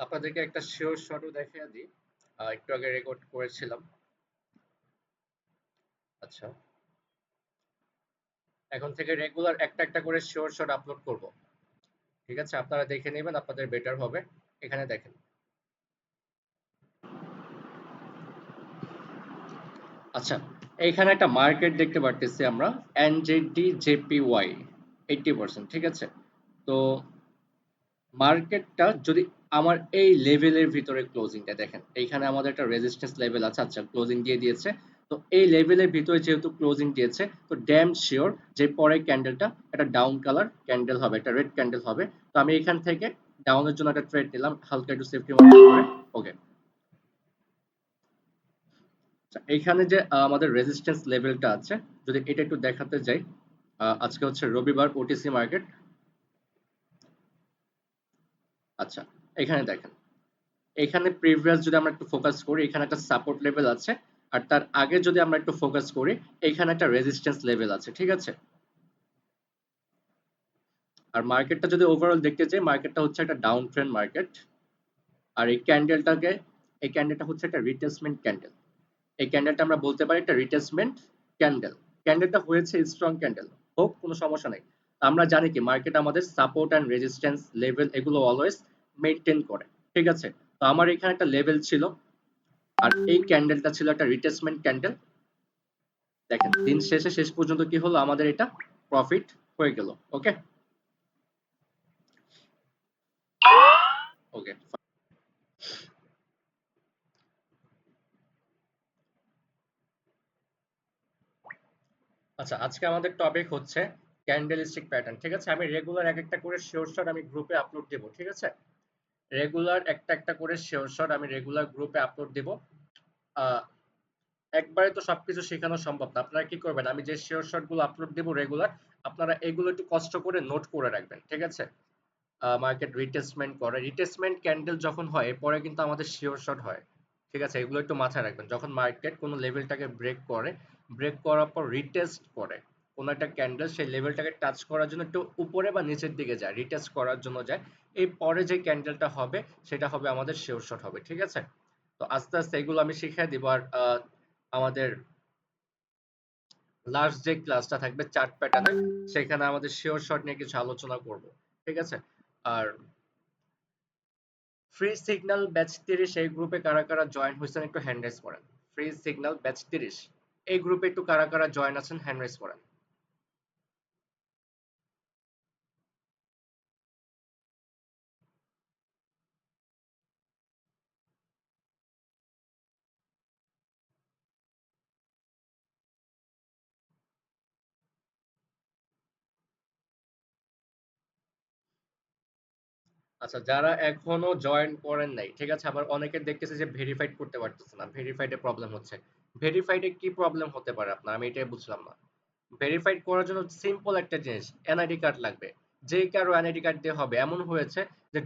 আপনাদেরকে একটা শিওর শটও দেখিয়ে দিই। একটু আগে রেকর্ড করেছিলাম। আচ্ছা, এখন থেকে রেগুলার একটা একটা করে শিওর শট আপলোড করব। ঠিক আছে, আপনারা দেখে নেবেন, আপনাদের বেটার হবে। এখানে দেখেন। আচ্ছা, এইখানে একটা মার্কেট দেখতে পারতেছি আমরা, এনজেডি জেপিওয়াই 80%। ঠিক আছে, তো মার্কেটটা যদি আমার এই লেভেলের ভিতরে ক্লোজিংটা দেখেন, এইখানে আমাদের একটা রেজিস্ট্যান্স লেভেল আছে। আচ্ছা, ক্লোজিং দিয়ে দিয়েছে। তো এই লেভেলের ভিতরে যেহেতু ক্লোজিং দিয়েছে, তো ড্যাম শিওর যে পরে ক্যান্ডেলটা একটা ডাউন কালার ক্যান্ডেল হবে, একটা রেড ক্যান্ডেল হবে। তো আমি এখান থেকে ডাউনের জন্য একটা ট্রেড নিলাম, হালকা একটু সেফটি মার্কেট করে। ওকে, এইখানে যে আমাদের রেজিস্ট্যান্স লেভেলটা আছে, যদি এটা একটু দেখাতে যাই, আজকে হচ্ছে রবিবার, ওটিসি মার্কেট। আচ্ছা, এখানে দেখেন, এখানে প্রিভিয়াস যদি আমরা একটু ফোকাস করি, এখানে একটা সাপোর্ট লেভেল আছে। আর তার আগে যদি আমরা একটু ফোকাস করি, এখানে একটা রেজিস্ট্যান্স লেভেল আছে। ঠিক আছে, আর মার্কেটটা যদি ওভারঅল দেখতে যাই, মার্কেটটা হচ্ছে একটা ডাউন ট্রেন্ড মার্কেট। আর এই ক্যান্ডেলটা হচ্ছে একটা রিটেসমেন্ট ক্যান্ডেল। এই ক্যান্ডেলটা আমরা বলতে পারি একটা রিটেসমেন্ট ক্যান্ডেল। ক্যান্ডেলটা হয়েছে স্ট্রং ক্যান্ডেল, হোক কোনো সমস্যা নেই। আমরা জানি কি মার্কেট আমাদের সাপোর্ট এন্ড রেজিস্ট্যান্স লেভেল এগুলো অলওয়েজ মেইনটেইন করে। ঠিক আছে, তো আমার এখানে একটা লেভেল ছিল, আর এই ক্যান্ডেলটা ছিল একটা রিটেসমেন্ট ক্যান্ডেল। দেখেন, দিন শেষে শেষ পর্যন্ত কি হলো, আমাদের এটা প্রফিট হয়ে গেল। ওকে, ওকে। আচ্ছা, আজকে আমাদের টপিক হচ্ছে ক্যান্ডেলস্টিক প্যাটার্ন। ঠিক আছে, আমি রেগুলার এক একটা করে শিওর শট আমি গ্রুপে আপলোড দেব। ঠিক আছে, রেগুলার একটা একটা করে শিওর শট আমি রেগুলার গ্রুপে আপলোড দেব। আহ, একবারে তো সবকিছু শেখানো সম্ভব না। আপনারা কি করবেন, আমি যে শিওর শট গুলো আপলোড দেব রেগুলার, আপনারা এগুলো একটু কষ্ট করে নোট করে রাখবেন। ঠিক আছে, মার্কেট রিটেসমেন্ট করে, রিটেসমেন্ট ক্যান্ডেল যখন হয় এরপরে কিন্তু আমাদের শিওর শট হয়। ঠিক আছে, এগুলো একটু মাথায় রাখবেন। যখন মার্কেট কোনো লেভেলটাকে ব্রেক করে, ব্রেক করার পর রিটেস্ট করে কোনো একটা ক্যান্ডেল, সেই লেভেলটাকে টাচ করার জন্য একটু উপরে বা নিচের দিকে যায়, রিটেস্ট করার জন্য যায়, এই পরে যে ক্যান্ডেলটা হবে সেটা হবে আমাদের শিওর শট হবে। ঠিক আছে, তো আস্তে আস্তে এগুলো আমি শিখিয়ে দিব। আর আমাদের লাস্ট যে ক্লাসটা থাকবে চার্ট প্যাটার্নের, সেখানে আমাদের শিওর শট নিয়ে কিছু আলোচনা করব। ঠিক আছে, আর ফ্রি সিগন্যাল ব্যাচ 30 এই গ্রুপে কারা কারা জয়েন হয়েছেন একটু হ্যান্ড রাইজ করেন। ফ্রি সিগন্যাল ব্যাচ 30 এই গ্রুপে একটু কারা কারা জয়েন আছেন হ্যান্ড রাইজ করেন। আচ্ছা, যারা এখনো জয়েন করেন নাই, ঠিক আছে, আবার অনেকে দেখতেছে যে ভেরিফাইড করতে পারতেছে না, ভেরিফাইডে প্রবলেম হচ্ছে। ভেরিফাইডে কি প্রবলেম হতে পারে আপনার, আমি এটাই বুঝলাম না। ভেরিফাইড করার জন্য সিম্পল একটা জিনিস, এনআইডি কার্ড লাগবে। যে কারো এনআইডি কার্ড দিয়ে হবে। এমন হয়েছে যে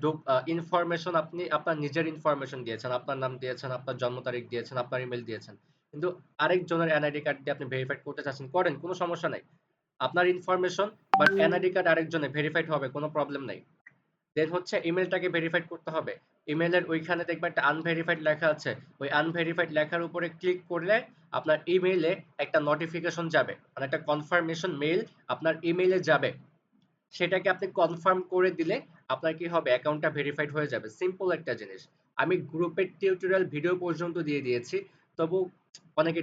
ইনফরমেশন আপনি আপনার নিজের ইনফরমেশন দিয়েছেন, আপনার নাম দিয়েছেন, আপনার জন্ম তারিখ দিয়েছেন, আপনার ইমেল দিয়েছেন, কিন্তু আরেকজনের এনআইডি কার্ড দিয়ে আপনি ভেরিফাইড করতে চাচ্ছেন, করেন, কোনো সমস্যা নাই। আপনার ইনফরমেশন বাট এনআইডি কার্ড আরেকজনের ভেরিফাইড হবে, কোনো প্রবলেম নাই। দেন হচ্ছে ইমেলটাকে ভেরিফাইড করতে হবে। ইমেলের ওইখানে দেখবেন একটা আনভেরিফাইড লেখা আছে, ওই আনভেরিফাইড লেখার উপরে ক্লিক করলে আপনার ইমেইলে একটা নোটিফিকেশন যাবে, মানে একটা কনফার্মেশন মেইল আপনার ইমেইলে যাবে। সেটাকে আপনি কনফার্ম করে দিলে আপনার কি হবে, অ্যাকাউন্টটা ভেরিফাইড হয়ে যাবে। সিম্পল একটা জিনিস, আমি গ্রুপের টিউটোরিয়াল ভিডিও পর্যন্ত দিয়ে দিয়েছি, তবু অনেকে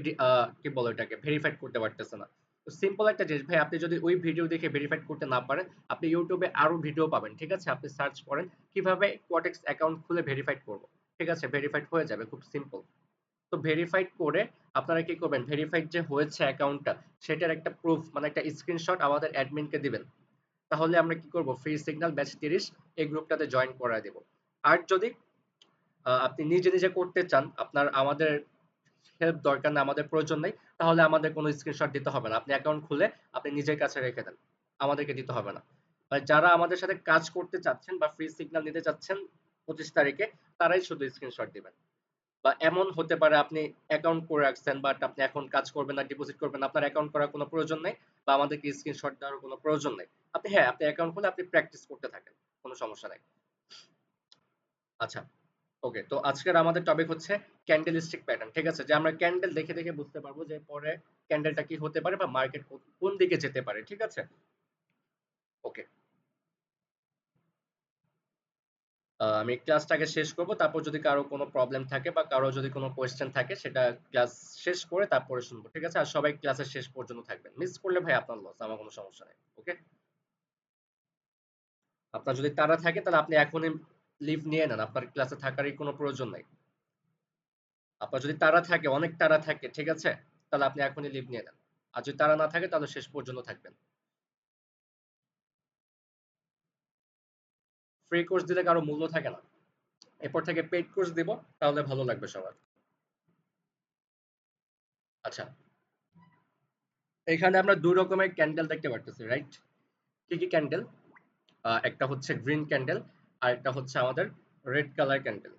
কি বলে এটাকে ভেরিফাইড করতে পারতেছে না। তো সিম্পল একটা জিনিস ভাই, আপনি যদি ওই ভিডিও দেখে ভেরিফাইড করতে না পারেন, আপনি ইউটিউবে আরো ভিডিও পাবেন। ঠিক আছে, আপনি সার্চ করেন কিভাবে কোয়াটেক্স অ্যাকাউন্ট খুলে ভেরিফাইড করব। ঠিক আছে, ভেরিফাইড হয়ে যাবে, খুব সিম্পল। তো ভেরিফাইড করে আপনারা কি করবেন, ভেরিফাইড যে হয়েছে অ্যাকাউন্টটা, সেটার একটা প্রুফ মানে একটা স্ক্রিনশট আমাদের অ্যাডমিনকে দিবেন। তাহলে আমরা কি করব, ফ্রি সিগন্যাল ব্যাচ 30 এই গ্রুপটাতে জয়েন করায় দেব। আর যদি আপনি নিজে নিজে করতে চান, আপনার আমাদের হেল্প দরকার না, আমাদের প্রয়োজন নেই, তাহলে আমাদের কোনো স্ক্রিনশট দিতে হবে না। আপনি অ্যাকাউন্ট খুলে আপনি নিজের কাছে রেখে দেন, আমাদেরকে দিতে হবে না। মানে যারা আমাদের সাথে কাজ করতে চাচ্ছেন বা ফ্রি সিগন্যাল নিতে চাচ্ছেন 25 তারিখে, তারাই শুধু স্ক্রিনশট দিবেন। বা এমন হতে পারে আপনি অ্যাকাউন্ট করে রাখছেন বাট আপনি এখন কাজ করবেন না, ডিপোজিট করবেন না, আপনার অ্যাকাউন্ট করার কোনো প্রয়োজন নেই, বা আমাদেরকে স্ক্রিনশট দেওয়ার কোনো প্রয়োজন নেই। আপনি, হ্যাঁ, আপনি অ্যাকাউন্ট খুলে আপনি প্র্যাকটিস করতে থাকেন, কোনো সমস্যা নাই। আচ্ছা, ওকে, তো আজকের আমাদের টপিক হচ্ছে ক্যান্ডেলস্টিক প্যাটার্ন। ঠিক আছে, যে আমরা ক্যান্ডেল দেখে দেখে বুঝতে পারবো যে পরে ক্যান্ডেলটা কি হতে পারে বা মার্কেট কোন দিকে যেতে পারে। ঠিক আছে, ওকে। আমি ক্লাসটাকে শেষ করব, তারপর যদি কারো কোনো প্রবলেম থাকে বা কারো যদি কোনো কোয়েশ্চেন থাকে সেটা ক্লাস শেষ করে তারপরে শুনবো। ঠিক আছে, আর সবাই ক্লাসের শেষ পর্যন্ত থাকবেন। মিস করলে ভাই আপনার লস, আমার কোনো সমস্যা নেই। ওকে, আপনার যদি তাড়া থাকে তাহলে আপনি এখনই লিভ নিয়ে নেন, আপনার ক্লাসে থাকারই কোনো প্রয়োজন নাই। আপনার যদি তাড়া থাকে, অনেক তাড়া থাকে, ঠিক আছে, তাহলে আপনি এখনই লিভ নিয়ে নেন। আর যদি তাড়া না থাকে তাহলে শেষ পর্যন্ত থাকবেন। ফ্রি কোর্স দিলে কারো মূল্য থাকে না, এরপর থেকে পেইড কোর্স দিব, তাহলে ভালো লাগবে সবার। আচ্ছা, এখানে আমরা দুই রকমের ক্যান্ডেল দেখতে পারতেছি, রাইট? কি কি ক্যান্ডেল? একটা হচ্ছে গ্রিন ক্যান্ডেল, আর একটা হচ্ছে আমাদের রেড কালার ক্যান্ডেল।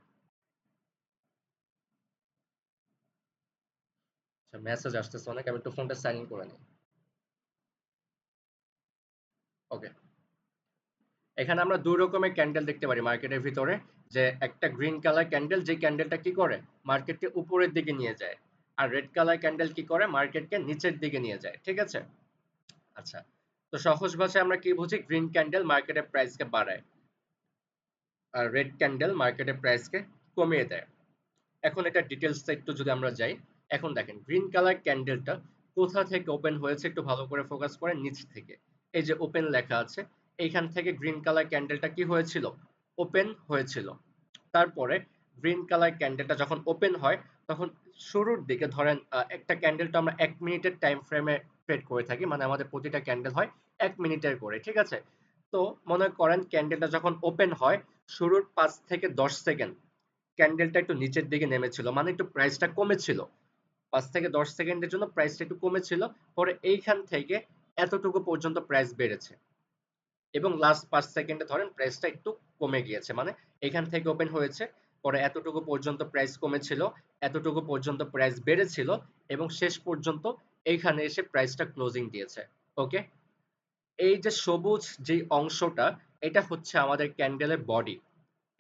আচ্ছা, মেসেজ আসতেছে অনেক, আমি একটু ফোনটা সাইলেন্ট করে নিই। ওকে, এখানে আমরা দুই রকমের ক্যান্ডেল দেখতে পারি মার্কেটের ভিতরে। যে একটা গ্রিন কালার ক্যান্ডেল, যে ক্যান্ডেলটা কি করে মার্কেটকে উপরের দিকে নিয়ে যায়, আর রেড কালার ক্যান্ডেল কি করে মার্কেটকে নিচের দিকে নিয়ে যায়। ঠিক আছে, আচ্ছা, তো সহজ ভাষায় আমরা কি বুঝি? গ্রিন ক্যান্ডেল মার্কেটের প্রাইসকে বাড়ায়, আর রেড ক্যান্ডেল মার্কেটের প্রাইসকে কমিয়ে দেয়। এখন এটা ডিটেলসটা একটু যদি আমরা যাই, এখন দেখেন গ্রিন কালার ক্যান্ডেলটা কোথা থেকে ওপেন হয়েছে, একটু ভালো করে ফোকাস করেন। নিচ থেকে, এই যে ওপেন লেখা আছে, এইখান থেকে গ্রিন কালার ক্যান্ডেলটা কি হয়েছিল? ওপেন হয়েছিল। তারপরে গ্রিন কালার ক্যান্ডেলটা যখন ওপেন হয়, তখন শুরুর দিকে ধরেন একটা ক্যান্ডেলটা আমরা 1 মিনিটের টাইম ফ্রেমে ট্রেড করে থাকি, মানে আমাদের প্রতিটা ক্যান্ডেল হয় 1 মিনিটের করে। ঠিক আছে, তো মনে করেন ক্যান্ডেলটা যখন ওপেন হয়, শুরুর 5 থেকে 10 সেকেন্ড ক্যান্ডেলটা একটু নিচের দিকে নেমেছিল, মানে একটু প্রাইসটা কমেছিল। 5 থেকে 10 সেকেন্ডের জন্য প্রাইসটা একটু কমেছিল। পরে এইখান থেকে এতটুকু পর্যন্ত প্রাইস বেড়েছে, এবং লাস্ট 5 সেকেন্ডে ধরেন প্রাইসটা একটু কমে গিয়েছে, মানে এখান থেকে ওপেন হয়েছে, পরে এতটুকু পর্যন্ত প্রাইস কমেছিল, এতটুকু পর্যন্ত প্রাইস বেড়েছিল, এবং শেষ পর্যন্ত এইখানে এসে প্রাইসটা ক্লোজিং দিয়েছে। ওকে, এই যে সবুজ যে অংশটা, এটা হচ্ছে আমাদের ক্যান্ডেলের বডি,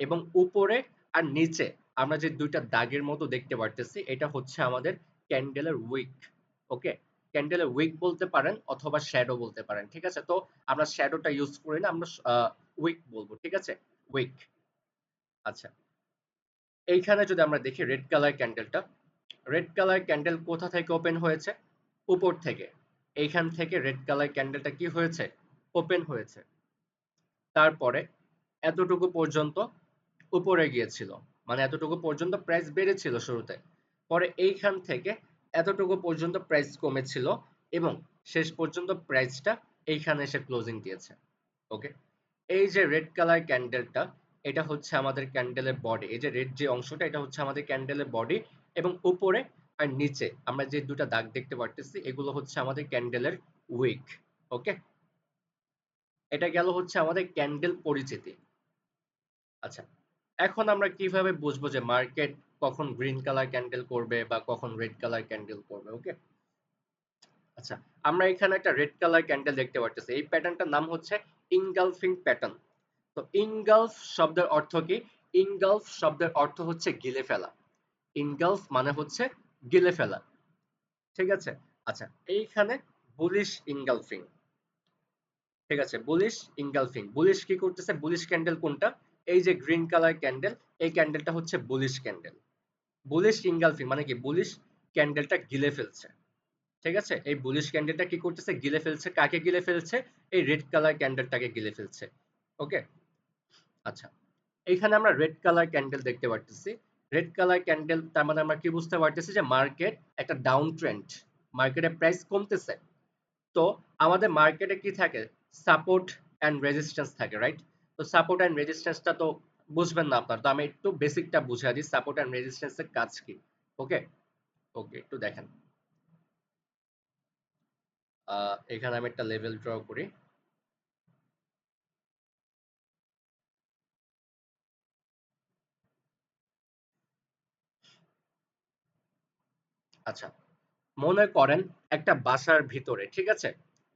এবং উপরে আর নিচে আমরা যে দুইটা দাগের মতো দেখতে পারতেছি, এটা হচ্ছে আমাদের ক্যান্ডেলের উইক। ওকে, ক্যান্ডেলের উইক বলতে পারেন অথবা শ্যাডো বলতে পারেন। ঠিক আছে, তো আমরা শ্যাডোটা ইউজ করি না, আমরা উইক বলবো। ঠিক আছে, উইক। আচ্ছা, এইখানে যদি আমরা দেখি রেড কালার ক্যান্ডেলটা, রেড কালার ক্যান্ডেল কোথা থেকে ওপেন হয়েছে? উপর থেকে। এইখান থেকে রেড কালার ক্যান্ডেলটা কি হয়েছে? ওপেন হয়েছে। তারপরে এতটুকু পর্যন্ত উপরে গিয়েছিল, মানে এতটুকু পর্যন্ত প্রাইস বেড়েছিল শুরুতে। পরে এইখান থেকে এতটুকু পর্যন্ত প্রাইস কমেছিল, এবং শেষ পর্যন্ত প্রাইসটা এইখানে এসে ক্লোজিং দিয়েছে। ওকে, এই যে রেড কালার ক্যান্ডেলটা, এটা হচ্ছে আমাদের ক্যান্ডেলের বডি। এই যে রেড যে অংশটা, এটা হচ্ছে আমাদের ক্যান্ডেলের বডি, এবং উপরে আর নিচে আমরা যে দুটা দাগ দেখতে পারতেছি, এগুলো হচ্ছে আমাদের ক্যান্ডেলের উইক। ওকে, এটা গেল হচ্ছে আমাদের ক্যান্ডেল পরিচিতি। আচ্ছা, এখন আমরা কিভাবে বুঝবো যে মার্কেট কখন গ্রিন কালার ক্যান্ডেল করবে বা কখন রেড কালার ক্যান্ডেল করবে? ওকে, আচ্ছা, আমরা এখানে একটা রেড কালার ক্যান্ডেল দেখতে পারতেছি। এই প্যাটার্নটার নাম হচ্ছে ইনগালফিং প্যাটার্ন। তো ইনগালফ শব্দের অর্থ কি? ইনগালফ শব্দের অর্থ হচ্ছে গিলে ফেলা। ইনগালফ মানে হচ্ছে গিলে ফেলা। ঠিক আছে, আচ্ছা, এইখানে বুলিশ ইনগালফিং। ঠিক আছে, বুলিশ ইনগালফিং। বুলিশ কি করতেছে? বুলিশ ক্যান্ডেল কোনটা? এই যে গ্রিন কালার ক্যান্ডেল, এই ক্যান্ডেলটা হচ্ছে বুলিশ ক্যান্ডেল। বুলিশ ইনগালফিং মানে কি? বুলিশ ক্যান্ডেলটা গিলে ফেলছে। ঠিক আছে, এই বুলিশ ক্যান্ডেলটা কি করতেছে? গিলে ফেলছে। কাকে গিলে ফেলছে? এই রেড কালার ক্যান্ডেলটাকে গিলে ফেলছে। ওকে, আচ্ছা, এইখানে আমরা রেড কালার ক্যান্ডেল দেখতে পারতেছি। রেড কালার ক্যান্ডেল তার মানে আমরা কি বুঝতে পারতেছি? যে মার্কেট একটা ডাউন ট্রেন্ড, মার্কেটের প্রাইস কমতেছে। তো আমাদের মার্কেটে কি থাকে? সাপোর্ট এন্ড রেজিস্ট্যান্স থাকে, রাইট? তো সাপোর্ট এন্ড রেজিস্ট্যান্সটা তো বুঝবেন না আপনার, তো আমি একটু বেসিকটা বুঝিয়ে দিই সাপোর্ট এন্ড রেজিস্ট্যান্সের কাজ কি। ওকে, ওকে, একটু দেখেন। এখানে আমি একটা লেভেল ড্র করি। আচ্ছা, মনে করেন একটা বাসার ভিতরে, ঠিক আছে,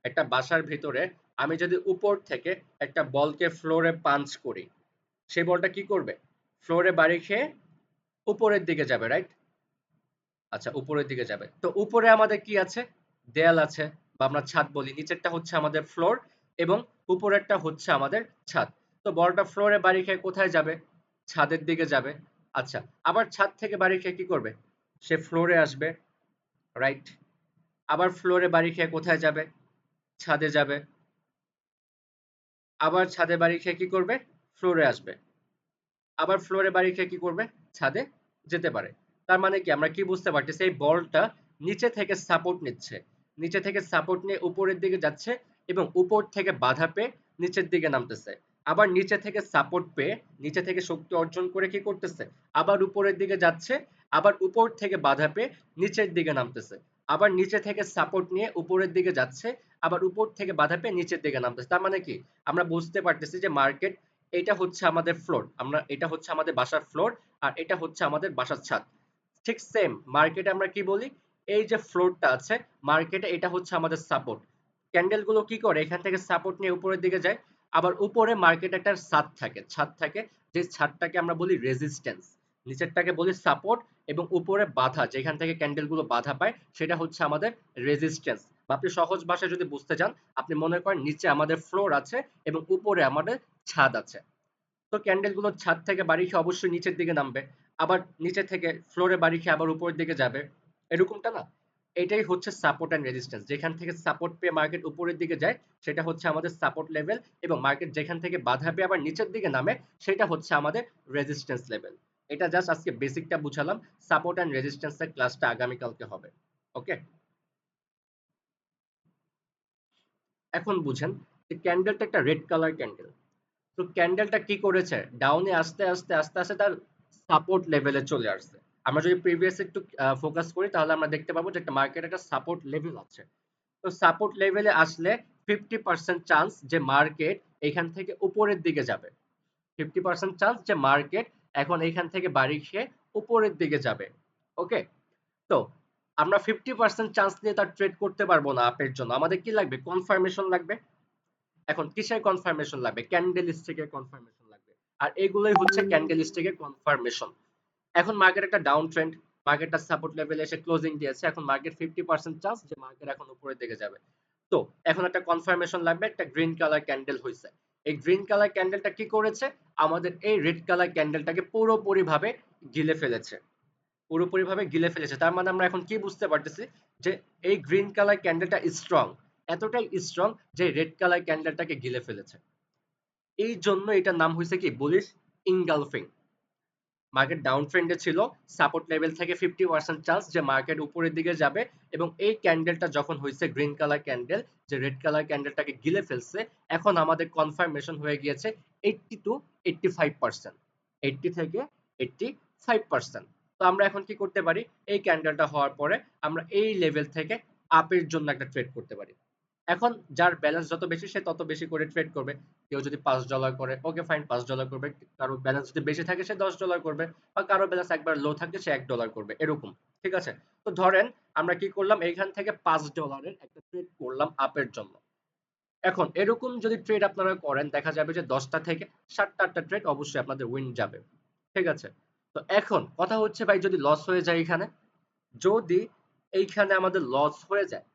একটা বাসার ভিতরে আমি যদি উপর থেকে একটা বলকে ফ্লোরে পাঞ্চ করি, সেই বলটা কি করবে? ফ্লোরে বাড়ি খেয়ে উপরের দিকে যাবে, রাইট? আচ্ছা, উপরের দিকে যাবে। তো উপরে আমাদের কি আছে? দেয়াল আছে, বা আমরা ছাদ বলি। নিচেরটা হচ্ছে আমাদের ফ্লোর এবং উপরেরটা হচ্ছে আমাদের ছাদ। তো বড়টা ফ্লোরে বাড়ি খেয়ে কোথায় যাবে? ছাদের দিকে যাবে। আচ্ছা, আবার ছাদ থেকে বাড়ি খেয়ে কি করবে? সে ফ্লোরে আসবে, রাইট? আবার ফ্লোরে বাড়ি খেয়ে কোথায় যাবে? ছাদে যাবে। আবার ছাদে বাড়ি খেয়ে কি করবে? ফ্লোরে আসবে। আবার ফ্লোরে বাড়ি খেয়ে কি করবে? ছাদে যেতে পারে। তার মানে কি আমরা কি বুঝতে পারতেছি? এই বলটা নিচে থেকে সাপোর্ট নিচ্ছে। নিচে থেকে সাপোর্ট নিয়ে উপরের দিকে যাচ্ছে এবং উপর থেকে বাধা পেয়ে নিচের দিকে নামতেছে। আবার নিচে থেকে সাপোর্ট পেয়ে নিচে থেকে শক্তি অর্জন করে কি করতেছে? আবার উপরের দিকে যাচ্ছে, আবার উপর থেকে বাধা পেয়ে নিচের দিকে নামতেছে। আবার নিচে থেকে সাপোর্ট নিয়ে উপরের দিকে যাচ্ছে, আবার উপর থেকে বাধা পেয়ে নিচের দিকে নামতেছে। তার মানে কি আমরা বুঝতে পারতেছি যে মার্কেট, এটা হচ্ছে আমাদের ফ্লোর, এটা হচ্ছে আমাদের বাসার ফ্লোর, আর এটা হচ্ছে আমাদের বাসার ছাদ। ঠিক সেম মার্কেটে আমরা কি বলি? এই যে ফ্লোরটা আছে মার্কেটে, এটা হচ্ছে আমাদের সাপোর্ট। ক্যান্ডেল গুলো কি করে? এখান থেকে সাপোর্ট নিয়ে উপরের দিকে যায়। আবার উপরে মার্কেট একটা ছাদ থাকে, যে ছাদটাকে আমরা বলি রেজিস্ট্যান্স, নিচেরটাকে বলি সাপোর্ট, এবং উপরে বাধা, যেখান থেকে ক্যান্ডেল গুলো বাধা পায় সেটা হচ্ছে আমাদের রেজিস্ট্যান্স। বা আপনি সহজ ভাষায় যদি বুঝতে চান, আপনি মনে করেন নিচে আমাদের ফ্লোর আছে এবং উপরে আমাদের ছাদ আছে। তো ক্যান্ডেল গুলো ছাদ থেকে বাড়ি খেয়ে অবশ্যই নিচের দিকে নামবে, আবার নিচে থেকে ফ্লোরে বাড়ি খেয়ে আবার উপরের দিকে যাবে, এরকমটা না? এটাই হচ্ছে সাপোর্ট অ্যান্ড রেজিস্ট্যান্স। যেখান থেকে সাপোর্ট পেয়ে মার্কেট উপরের দিকে যায় সেটা হচ্ছে আমাদের সাপোর্ট লেভেল, এবং মার্কেট যেখান থেকে বাধা পেয়ে আবার নিচের দিকে নামে সেটা হচ্ছে আমাদের রেজিস্ট্যান্স লেভেল। এটা জাস্ট আজকে বেসিকটা বুঝালাম। সাপোর্ট অ্যান্ড রেজিস্ট্যান্সের ক্লাসটা আগামীকালকে হবে। ওকে, এখন বুঝেন যে ক্যান্ডেলটা একটা রেড কালার ক্যান্ডেল। তো ক্যান্ডেলটা কি করেছে? ডাউনে আস্তে আস্তে আস্তে আস্তে তার সাপোর্ট লেভেলে চলে আসছে। আমরা যদি প্রিভিয়াস একটু ফোকাস করি তাহলে আমরা দেখতে পাবো যে একটা মার্কেট একটা সাপোর্ট লেভেল আছে। তো সাপোর্ট লেভেলে আসলে 50% চান্স যে মার্কেট এখান থেকে উপরের দিকে যাবে। 50% চান্স যে মার্কেট এখন এখান থেকে বাড়ি খেয়ে উপরের দিকে যাবে। ওকে, তো আমরা 50% চান্স নিয়ে তার ট্রেড করতে পারবো না। আপের জন্য আমাদের কি লাগবে? কনফার্মেশন লাগবে। এখন কিসের কনফার্মেশন লাগবে? ক্যান্ডেল স্টিকের কনফার্মেশন লাগবে। আর এগুলোই হচ্ছে ক্যান্ডেল স্টিকের কনফার্মেশন। এখন মার্কেট একটা ডাউন ট্রেন্ড, মার্কেটটা সাপোর্ট লেভেলে এসে ক্লোজিং দিয়েছে। এখন মার্কেট 50% চান্স যে মার্কেট এখন উপরের দিকে যাবে। তো এখন একটা কনফার্মেশন লাগবে, একটা গ্রিন কালার ক্যান্ডেল হইছে। এই গ্রিন কালার ক্যান্ডেলটা কি করেছে? আমাদের এই রেড কালার ক্যান্ডেলটাকে পুরোপুরি ভাবে গিলে ফেলেছে। পুরোপুরি ভাবে গিলে ফেলেছে। তার মানে আমরা এখন কি বুঝতে পারতেছি? যে এই গ্রিন কালার ক্যান্ডেলটা স্ট্রং, এতটাই স্ট্রং যে রেড কালার ক্যান্ডেলটাকে গিলে ফেলেছে। এই জন্য এটার নাম হয়েছে কি? Bullish engulfing. মার্কেট ডাউন ট্রেন্ডে ছিল, সাপোর্ট লেভেল থেকে 50% চান্স যে মার্কেট উপরের দিকে যাবে, এবং এই ক্যান্ডেলটা যখন হয়েছে গ্রিন কালার ক্যান্ডেল, যে রেড কালার ক্যান্ডেলটাকে গিলে ফেলছে, এখন আমাদের কনফার্মেশন হয়ে গিয়েছে 80 টু 85%, 80 থেকে 85%। তো আমরা এখন কি করতে পারি? এই ক্যান্ডেলটা হওয়ার পরে আমরা এই লেভেল থেকে আপের জন্য একটা ট্রেড করতে পারি। এখন যার ব্যালেন্স যত বেশি সে তত বেশি করে ট্রেড করবে। কেউ যদি $5 করে, ওকে ফাইন, $5 করবে। কারো ব্যালেন্স যদি বেশি থাকে সে $10 করবে, বা কারো ব্যালেন্স একবার লো থাকে সে $1 করবে, এরকম। ঠিক আছে? তো ধরেন আমরা কি করলাম, এইখান থেকে $5 একটা ট্রেড করলাম আপের জন্য। এখন এরকম যদি ট্রেড আপনারা করেন, দেখা যাবে যে 10টা থেকে 7টা ট্রেড অবশ্যই আপনাদের উইন যাবে। ঠিক আছে? তো এখন কথা হচ্ছে ভাই, যদি লস হয়ে যায় এখানে, যদি এইখানে আমাদের লস হয়ে যায়,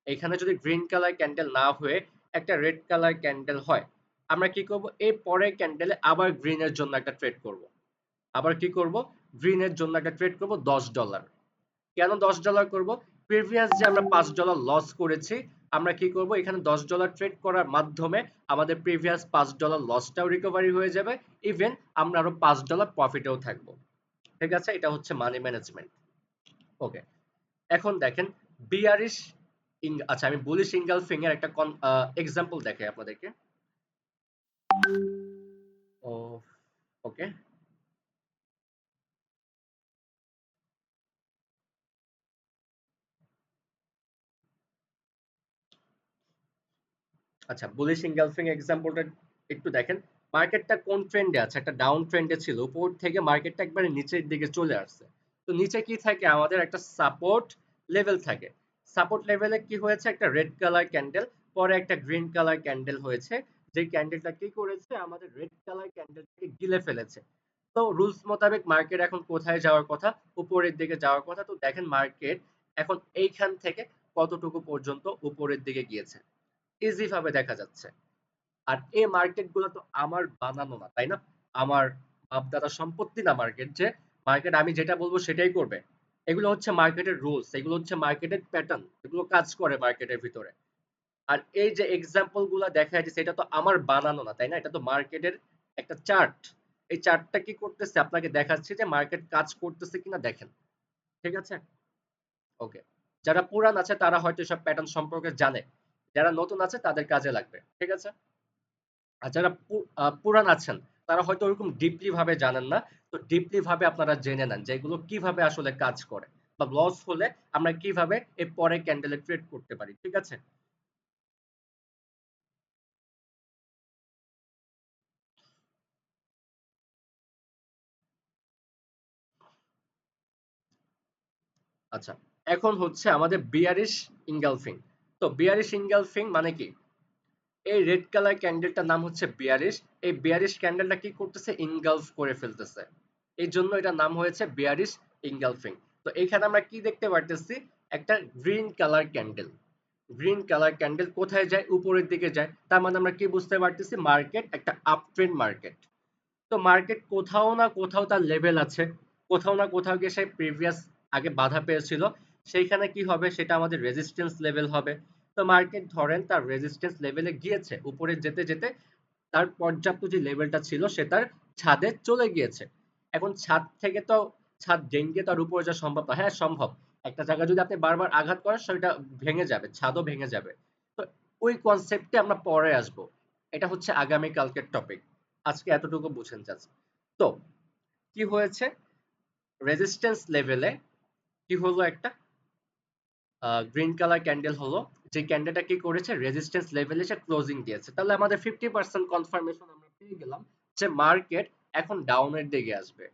এখানে যদি গ্রিন কালার ক্যান্ডেল না হয়ে একটা রেড কালার ক্যান্ডেল হয়, আমরা কি করব? এই পরের ক্যান্ডেলে আবার গ্রিনের জন্য একটা ট্রেড করব। আবার কি করব? গ্রিনের জন্য একটা ট্রেড করব $10। কেন $10 করব? প্রিভিয়াস যে আমরা $5 লস করেছি, আমরা কি করব? এখানে $10 ট্রেড করার মাধ্যমে আমাদের প্রিভিয়াস $5 লসটাও রিকভারি হয়ে যাবে। ইভেন আমরা আরো $5 প্রফিটেও থাকবো। ঠিক আছে? এটা হচ্ছে মানি ম্যানেজমেন্ট। ওকে, এখন দেখেন বিয়ারিশ আচ্ছা, আমি বুলিশ ইনগালফিং এর একটা এক্সাম্পল দেখাই আপনাদেরকে। ও, ওকে, আচ্ছা, বুলিশ ইনগালফিং এক্সাম্পলটা একটু দেখেন। মার্কেটটা কোন ট্রেন্ডে আছে? একটা ডাউন ট্রেন্ডে ছিল, উপর থেকে মার্কেটটা একবারে নিচের দিকে চলে আসছে। তো নিচে কি থাকে? আমাদের একটা সাপোর্ট লেভেল থাকে। সাপোর্ট লেভেলে কি হয়েছে? একটা রেড কালার ক্যান্ডেল, পরে একটা গ্রিন কালার ক্যান্ডেল হয়েছে। যে ক্যান্ডেলটা কি করেছে? আমাদের রেড কালার ক্যান্ডেলটাকে গিলে ফেলেছে। তো রুলস মোতাবেক মার্কেট এখন কোথায় যাওয়ার কথা? উপরের দিকে যাওয়ার কথা। তো দেখেন মার্কেট এখন এইখান থেকে কতটুকু পর্যন্ত উপরের দিকে গিয়েছে, ইজি ভাবে দেখা যাচ্ছে। আর এই মার্কেট গুলো তো আমার বানানো না, তাই না? আমার বাপদাদা সম্পত্তি না মার্কেট, যে মার্কেট আমি যেটা বলবো সেটাই করবে। এগুলো হচ্ছে মার্কেটের রুলস, এগুলো হচ্ছে মার্কেটের প্যাটার্ন, এগুলো কাজ করে মার্কেটের ভিতরে। আর এই যে এক্সাম্পল গুলা দেখা যাচ্ছে এটা তো আমার বানানো না, তাই না? এটা তো মার্কেটের একটা চার্ট। এই চার্টটা কি করতেছে আপনাকে দেখাচ্ছে যে মার্কেট কাজ করতেছে কিনা দেখেন। ঠিক আছে? ওকে। যারা পুরান আছে তারা হয়তো এসব প্যাটার্ন সম্পর্কে জানে, যারা নতুন আছে তাদের কাজে লাগবে। ঠিক আছে? আর যারা পুরান আছেন তারা হয়তো ওরকম ডিপলি ভাবে জানেন না। তো ডিপলি ভাবে আপনারা জেনে নেন যে এগুলো কিভাবে আসলে কাজ করে, বা লস হলে আমরা কিভাবে এর পরে ক্যান্ডেলে ট্রেড করতে পারি। ঠিক আছে? আচ্ছা, এখন হচ্ছে আমাদের বিয়ারিশ ইনগালফিং। তো বিয়ারিশ ইনগালফিং মানে কি? এই রেড কালার ক্যান্ডেলটার নাম হচ্ছে বিয়ারিশ। এই বিয়ারিশ ক্যান্ডেলটা কি করতেছে? ইনগালফ করে ফেলতেছে। এই জন্য এটার নাম হয়েছে বিয়ারিশ ইনগালফিং। তো এখানে আমরা কি দেখতে পারতেছি? একটা green colour candle. Green colour candle কোথায় যায়? উপরের দিকে যায়। তার মানে আমরা কি বুঝতে পারতেছি? মার্কেট একটা আপ ট্রেন্ড মার্কেট। তো মার্কেট কোথাও না কোথাও তার লেভেল আছে, কোথাও না কোথাও গিয়ে সে প্রিভিয়াস আগে বাধা পেয়েছিল, সেইখানে কি হবে? সেটা আমাদের রেজিস্ট্যান্স লেভেল হবে। তো মার্কেট ধরেন তার রেজিস্ট্যান্স লেভেলে গিয়েছে, উপরে যেতে যেতে তার পর্যাপ্ত যে লেভেলটা ছিল সে তার ছাদে চলে গিয়েছে। এখন ছাদ থেকে তো ছাদ ভেঙে তার উপরে যাওয়া সম্ভব না। হ্যাঁ সম্ভব, একটা জায়গায় যদি আপনি বারবার আঘাত করেন সেটা ভেঙে যাবে, ছাদও ভেঙে যাবে। তো ওই কনসেপ্টে আমরা পরে আসব, এটা হচ্ছে আগামী কালকের টপিক। আজকে এতটুকু বুঝেন জাস্ট। তো কি হয়েছে? রেজিস্ট্যান্স লেভেলে কি হলো? একটা গ্রিন কালার ক্যান্ডেল হলো, যে ক্যান্ডেলটা কি করেছে? রেজিস্ট্যান্স লেভেলে সে ক্লোজিং দিয়েছে। তাহলে আমাদের 50% কনফার্মেশন আমরা পেয়ে গেলাম যে মার্কেট এখন ডাউনের দিকে আসবে।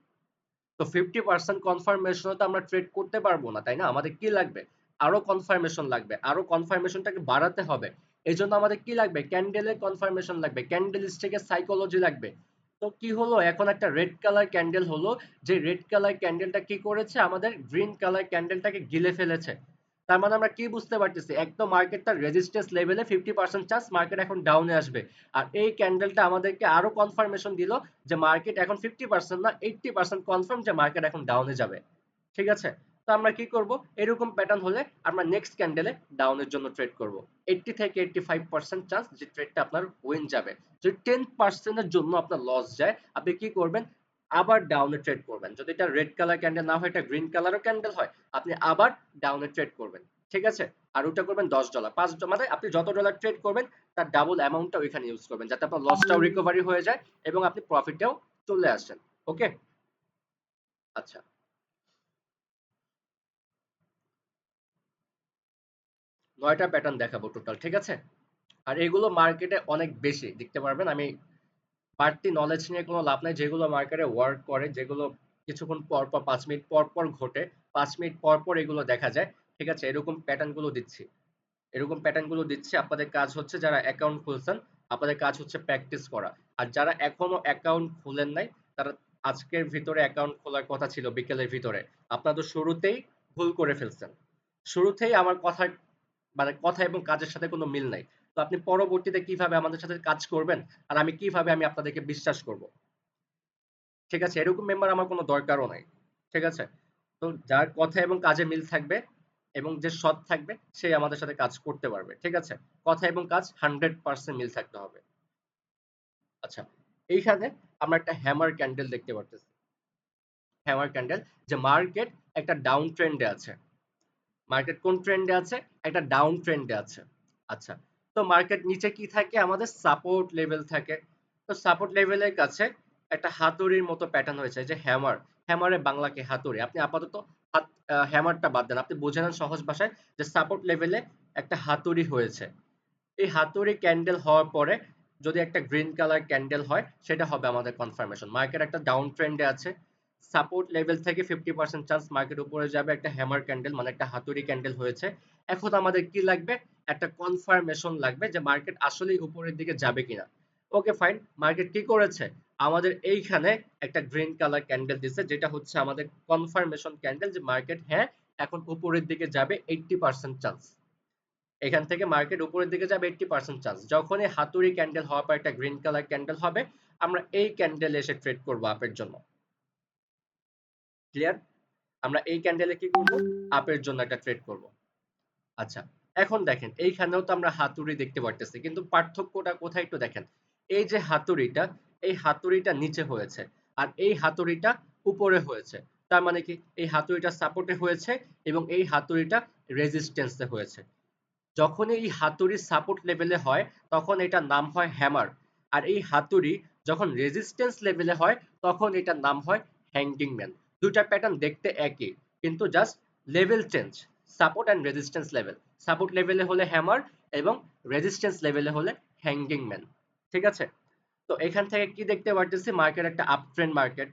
তো 50% কনফার্মেশনে তো আমরা ট্রেড করতে পারবো না, তাই না? আমাদের কি লাগবে? আরো কনফার্মেশন লাগবে, আরো কনফার্মেশনটাকে বাড়াতে হবে। এই জন্য আমাদের কি লাগবে? ক্যান্ডেলের কনফার্মেশন লাগবে, ক্যান্ডেল স্টিকের সাইকোলজি লাগবে। তো কি হলো? এখন একটা রেড কালার ক্যান্ডেল হলো, যে রেড কালার ক্যান্ডেলটা কি করেছে? আমাদের গ্রিন কালার ক্যান্ডেলটাকে গিলে ফেলেছে। তার মানে আমরা কি বুঝতে পারতেছি? একদম মার্কেট তার রেজিস্ট্যান্স লেভেলে 50% চান্স মার্কেট এখন ডাউনে আসবে। আর এই ক্যান্ডেলটা আমাদেরকে আরো কনফার্মেশন দিল যে মার্কেট এখন 50% না 80% কনফার্ম যে মার্কেট এখন ডাউনে যাবে। ঠিক আছে? তো আমরা কি করব? এরকম প্যাটার্ন হলে আমরা নেক্সট ক্যান্ডেলে ডাউনের জন্য ট্রেড করব। 80 থেকে 85% চান্স যে ট্রেডটা আপনার উইন যাবে। যদি 10% এর জন্য আপনার লস যায়, আপনি কি করবেন? আবার ডাউনে ট্রেড করবেন। যদি এটা রেড কালার ক্যান্ডেল না হয়, এটা গ্রিন কালারও ক্যান্ডেল হয়, আপনি আবার ডাউনে ট্রেড করবেন। ঠিক আছে? আর ওটা করবেন $10, 5 মানে আপনি যত ডলার ট্রেড করবেন তার ডাবল অ্যামাউন্টটা ওইখানে ইউজ করবেন, যাতে আপনার লসটাও রিকভারি হয়ে যায় এবং আপনি প্রফিটেও চলে আসেন। ওকে? আচ্ছা, 9টা প্যাটার্ন দেখাবো টোটাল। ঠিক আছে? আর এগুলো মার্কেটে অনেক বেশি দেখতে পারবেন। আমি বাড়তি নলেজ নিয়ে কোনো লাভ নাই। যেগুলো মার্কেটে ওয়ার্ক করে, যেগুলো কিছুক্ষণ পর পর 5 মিনিট পর পর ঘটে, 5 মিনিট পর পর এগুলো দেখা যায়। ঠিক আছে? এরকম প্যাটার্ন গুলো দিচ্ছি, এরকম প্যাটার্ন গুলো দিচ্ছি। আপনাদের কাজ হচ্ছে, যারা অ্যাকাউন্ট খুলছেন আপনাদের কাজ হচ্ছে প্র্যাকটিস করা। আর যারা এখনো অ্যাকাউন্ট খুলেন নাই তারা, আজকের ভিতরে অ্যাকাউন্ট খোলার কথা ছিল বিকেলের ভিতরে, আপনারা তো শুরুতেই ভুল করে ফেলছেন। শুরুতেই আমার কথা, মানে কথা এবং কাজের সাথে কোনো মিল নাই। তো আপনি পরবর্তীতে কিভাবে আমাদের সাথে কাজ করবেন, আর আমি কিভাবে আমি আপনাদেরকে বিশ্বাস করব? ঠিক আছে? এরকম মেম্বার আমার কোনো দরকারও নাই। ঠিক আছে? তো যার কথা এবং কাজে মিল থাকবে এবং যে সৎ থাকবে সেই আমাদের সাথে কাজ করতে পারবে। ঠিক আছে? কথা এবং কাজ 100% মিল থাকতে হবে। আচ্ছা, এইখানে আমরা একটা হ্যামার ক্যান্ডেল দেখতে পারতেছি। হ্যামার ক্যান্ডেল, যে মার্কেট একটা ডাউন ট্রেন্ডে আছে। মার্কেট কোন ট্রেন্ডে আছে? একটা ডাউন ট্রেন্ডে আছে। আচ্ছা, তো মার্কেট নিচে কি থাকে? আমাদের সাপোর্ট লেভেল থাকে। তো সাপোর্ট লেভেলের কাছে একটা হাতুড়ির মতো প্যাটার্ন হয়েছে, যে হ্যামার। হ্যামারের বাংলা কি? হাতুড়ি। আপনি আপাতত হ্যামারটা বাদ দেন, আপনি বুঝে নেন সহজ ভাষায় যে সাপোর্ট লেভেলে একটা হাতুড়ি হয়েছে। এই হাতুড়ি ক্যান্ডেল হওয়ার পরে যদি একটা গ্রিন কালার ক্যান্ডেল হয়, সেটা হবে আমাদের কনফার্মেশন মার্কেট একটা ডাউন ট্রেন্ডে আছে। সাপোর্ট লেভেল থেকে 50% চান্স মার্কেট উপরে যাবে। একটা হ্যামার ক্যান্ডেল মানে একটা হাতুড়ি ক্যান্ডেল হয়েছে। এখন আমাদের কি লাগবে? একটা কনফার্মেশন লাগবে যে মার্কেট আসলেই উপরের দিকে যাবে কিনা। ওকে ফাইন, মার্কেট কি করেছে? আমাদের এইখানে একটা গ্রিন কালার ক্যান্ডেল দিছে, যেটা হচ্ছে আমাদের কনফার্মেশন ক্যান্ডেল যে মার্কেট হ্যাঁ এখন উপরের দিকে যাবে 80% চান্স। এখান থেকে মার্কেট উপরের দিকে যাবে 80% চান্স। যখনই হাতুড়ি ক্যান্ডেল হওয়ার পর একটা গ্রিন কালার ক্যান্ডেল হবে, আমরা এই ক্যান্ডেল এসে ট্রেড করব আপের জন্য। ক্লিয়ার? আমরা এই ক্যান্ডেলে কি করব? আপের জন্য একটা ট্রেড করব। আচ্ছা, এখন দেখেন এইখানেও তো আমরা হাতুড়ি দেখতে পারতেছি, কিন্তু পার্থক্যটা কোথায় একটু দেখেন। এই যে হাতুড়িটা, এই হাতুড়িটা নিচে হয়েছে আর এই হাতুড়িটা উপরে হয়েছে। তার মানে কি এই হাতুড়িটা সাপোর্টে হয়েছে এবং এই হাতুড়িটা রেজিস্ট্যান্সে হয়েছে। যখন এই হাতুড়ি সাপোর্ট লেভেলে হয় তখন এটার নাম হয় হ্যামার, আর এই হাতুড়ি যখন রেজিস্ট্যান্স লেভেলে হয় তখন এটার নাম হয় হ্যাঙ্গিং ম্যান। দুইটা প্যাটার্ন দেখতে একই, কিন্তু just level change. Support and resistance level, support লেভেলে হলে হ্যামার এবং রেজিস্ট্যান্স লেভেলে হলে হ্যাঙ্গিং ম্যান। ঠিক আছে? তো এখান থেকে কি দেখতে পারতেছি, মার্কেট একটা আপ ট্রেন্ড মার্কেট,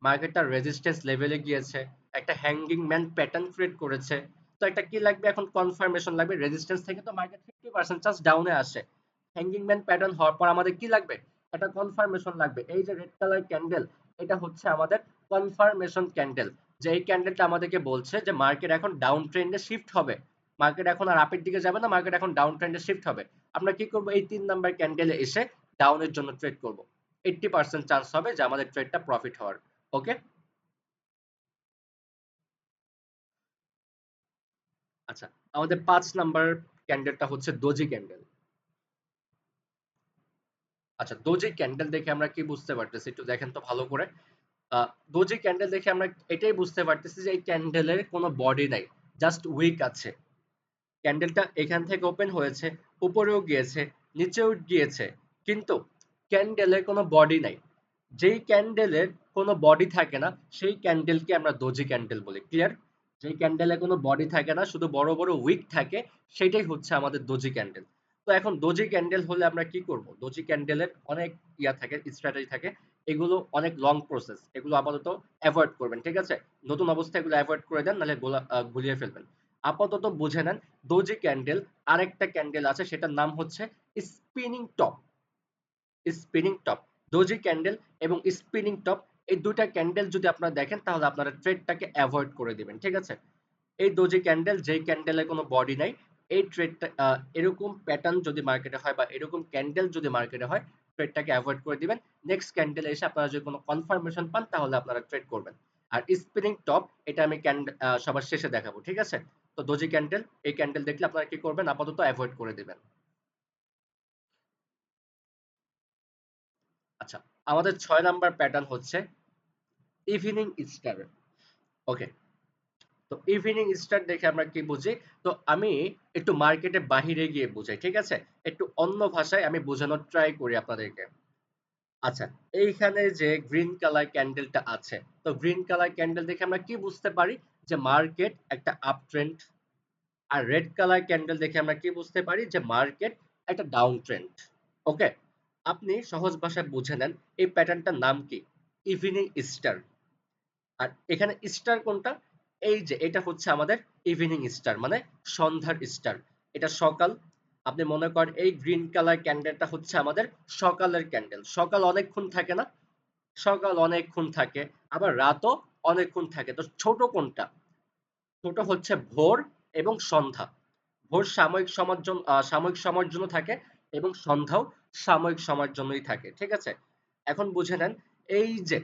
মার্কেটটা রেজিস্ট্যান্স লেভেলে গিয়েছে, একটা হ্যাঙ্গিং ম্যান প্যাটার্ন ক্রিয়েট করেছে। তো একটা কি লাগবে এখন, কনফার্মেশন লাগবে। রেজিস্ট্যান্স থেকে তো মার্কেট 50% চান্স ডাউনে আসে, হ্যাঙ্গিং ম্যান প্যাটার্ন হওয়ার পর আমাদের কি লাগবে, একটা কনফার্মেশন লাগবে। এই যে রেড কালার ক্যান্ডেল, এটা হচ্ছে আমাদের কনফার্মেশন ক্যান্ডেল, যে এই ক্যান্ডেলটা আমাদেরকে বলছে যে মার্কেট এখন ডাউন ট্রেন্ডে শিফট হবে, মার্কেট এখন আর আপের দিকে যাবে না, মার্কেট এখন ডাউন ট্রেন্ডে শিফট হবে। আমরা কি করব, এই 3 নাম্বার ক্যান্ডেলে এসে ডাউনের জন্য ট্রেড করব। 80% চান্স হবে যে আমাদের ট্রেডটা প্রফিট হওয়ার। ওকে? আচ্ছা, আমাদের 5 নাম্বার ক্যান্ডেলটা হচ্ছে দোজি ক্যান্ডেল। আচ্ছা, দোজি ক্যান্ডেল দেখে আমরা কি বুঝতে পারতেছি একটু দেখেন তো ভালো করে। দোজি ক্যান্ডেল দেখে আমরা এটাই বুঝতে পারতেছি যে এই ক্যান্ডেলের কোনো বডি নাই, জাস্ট উইক আছে। ক্যান্ডেলটা এখান থেকে ওপেন হয়েছে, উপরেও গিয়েছে, নিচেও গিয়েছে, কিন্তু ক্যান্ডেলের কোনো বডি নাই। যেই ক্যান্ডেলের কোনো বডি থাকে না সেই ক্যান্ডেলকে আমরা দোজি ক্যান্ডেল বলি। ক্লিয়ার? যেই ক্যান্ডেলে কোনো বডি থাকে না, শুধু বড় বড় উইক থাকে, সেটাই হচ্ছে আমাদের দোজি ক্যান্ডেল। তো এখন দোজি ক্যান্ডেল হলে আমরা কি করব, দোজি ক্যান্ডেলের অনেক ইয়া থাকে, স্ট্র্যাটেজি থাকে। এগুলো অনেক লং প্রসেস, এগুলো আপাতত অ্যাভয়েড করবেন। ঠিক আছে? নতুন অবস্থায় এগুলো অ্যাভয়েড করে দেন, নাহলে গুলিয়ে ফেলবেন। আপাতত বুঝে নেন দোজি ক্যান্ডেল। আরেকটা ক্যান্ডেল আছে, সেটার নাম হচ্ছে spinning top. Spinning top, doji candle এবং স্পিনিং টপ, এই দুইটা ক্যান্ডেল যদি আপনারা দেখেন তাহলে আপনারা ট্রেডটাকে অ্যাভয়েড করে দিবেন। ঠিক আছে? এই ডোজি ক্যান্ডেল, যেই ক্যান্ডেলের কোনো বডি নাই, এই ট্রেডটা এরকম প্যাটার্ন যদি মার্কেটে হয় বা এরকম ক্যান্ডেল যদি মার্কেটে হয়, ট্রেডটাকে অ্যাভয়েড করে দিবেন। নেক্সট ক্যান্ডেলে এসে আপনারা যদি কোনো কনফার্মেশন পান তাহলে আপনারা ট্রেড করবেন। আর স্পিনিং টপ এটা আমি সবার শেষে দেখাবো। ঠিক আছে? তো ডোজি ক্যান্ডেল, এই ক্যান্ডেল দেখলে আপনারা কি করবেন, আপাতত অ্যাভয়েড করে দিবেন। আচ্ছা, আমাদের 6 নাম্বার প্যাটার্ন হচ্ছে ইভিনিং স্টার। ওকে, তো ইভিনিং স্টার দেখে আমরা কি বুঝি, তো আমি একটু মার্কেটে বাহিরে গিয়ে বুঝাই। ঠিক আছে? একটু অন্য ভাষায় আমি বোঝানোর ট্রাই করি আপনাদেরকে। আচ্ছা, এইখানে যে গ্রিন কালার ক্যান্ডেলটা আছে, তো গ্রিন কালার ক্যান্ডেল দেখে আমরা কি বুঝতে পারি, যে মার্কেট একটা আপ ট্রেন্ড। আর রেড কালার ক্যান্ডেল দেখে আমরা কি বুঝতে পারি, যে মার্কেট একটা ডাউন ট্রেন্ড। ওকে, আপনি সহজ ভাষায় বুঝে নেন এই প্যাটার্নটার নাম কি, ইভিনিং স্টার। আর এখানে স্টার কোনটা, এই যে এটা হচ্ছে আমাদের ইভিনিং স্টার, মানে সন্ধ্যার স্টার। এটা সকাল। আপনি মনে করেন এই গ্রিন কালার ক্যান্ডেলটা হচ্ছে আমাদের সকালের ক্যান্ডেল। সকাল অনেকক্ষণ থাকে না? সকাল অনেকক্ষণ থাকে, আবার রাতও অনেকক্ষণ থাকে। তো ছোট কোনটা, ছোট হচ্ছে ভোর এবং সন্ধ্যা। ভোর সাময়িক সময়ের জন্য থাকে এবং সন্ধ্যাও সাময়িক সময়ের জন্যই থাকে। ঠিক আছে? এখন বুঝে নেন এই যে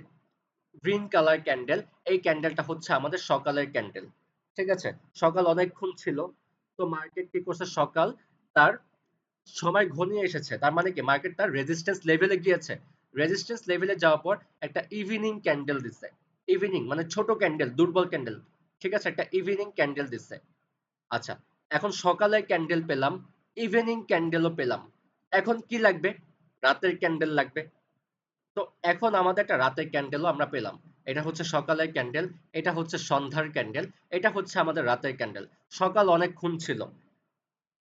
গ্রিন কালার ক্যান্ডেল, এই ক্যান্ডেলটা হচ্ছে আমাদের সকালের ক্যান্ডেল। ঠিক আছে? সকাল অনেকক্ষণ ছিল, তো মার্কেট কি করছে, সকাল তার সময় ঘনিয়ে এসেছে, তার মানে কি মার্কেট তার রেজিস্ট্যান্স লেভেলে গিয়েছে। রেজিস্ট্যান্স লেভেলে যাওয়ার পর একটা ইভিনিং ক্যান্ডেল দিচ্ছে। ইভিনিং মানে ছোট ক্যান্ডেল, দুর্বল ক্যান্ডেল। ঠিক আছে? একটা ইভিনিং ক্যান্ডেল দিচ্ছে। আচ্ছা, এখন সকালে ক্যান্ডেল পেলাম, ইভিনিং ক্যান্ডেলও পেলাম। এখন কি লাগবে, রাতের ক্যান্ডেল লাগবে। তো এখন আমাদের একটা রাতের ক্যান্ডেলও আমরা পেলাম। এটা হচ্ছে সকালের ক্যান্ডেল, এটা হচ্ছে সন্ধ্যার ক্যান্ডেল, এটা হচ্ছে আমাদের রাতের ক্যান্ডেল। সকাল অনেকক্ষণ ছিল,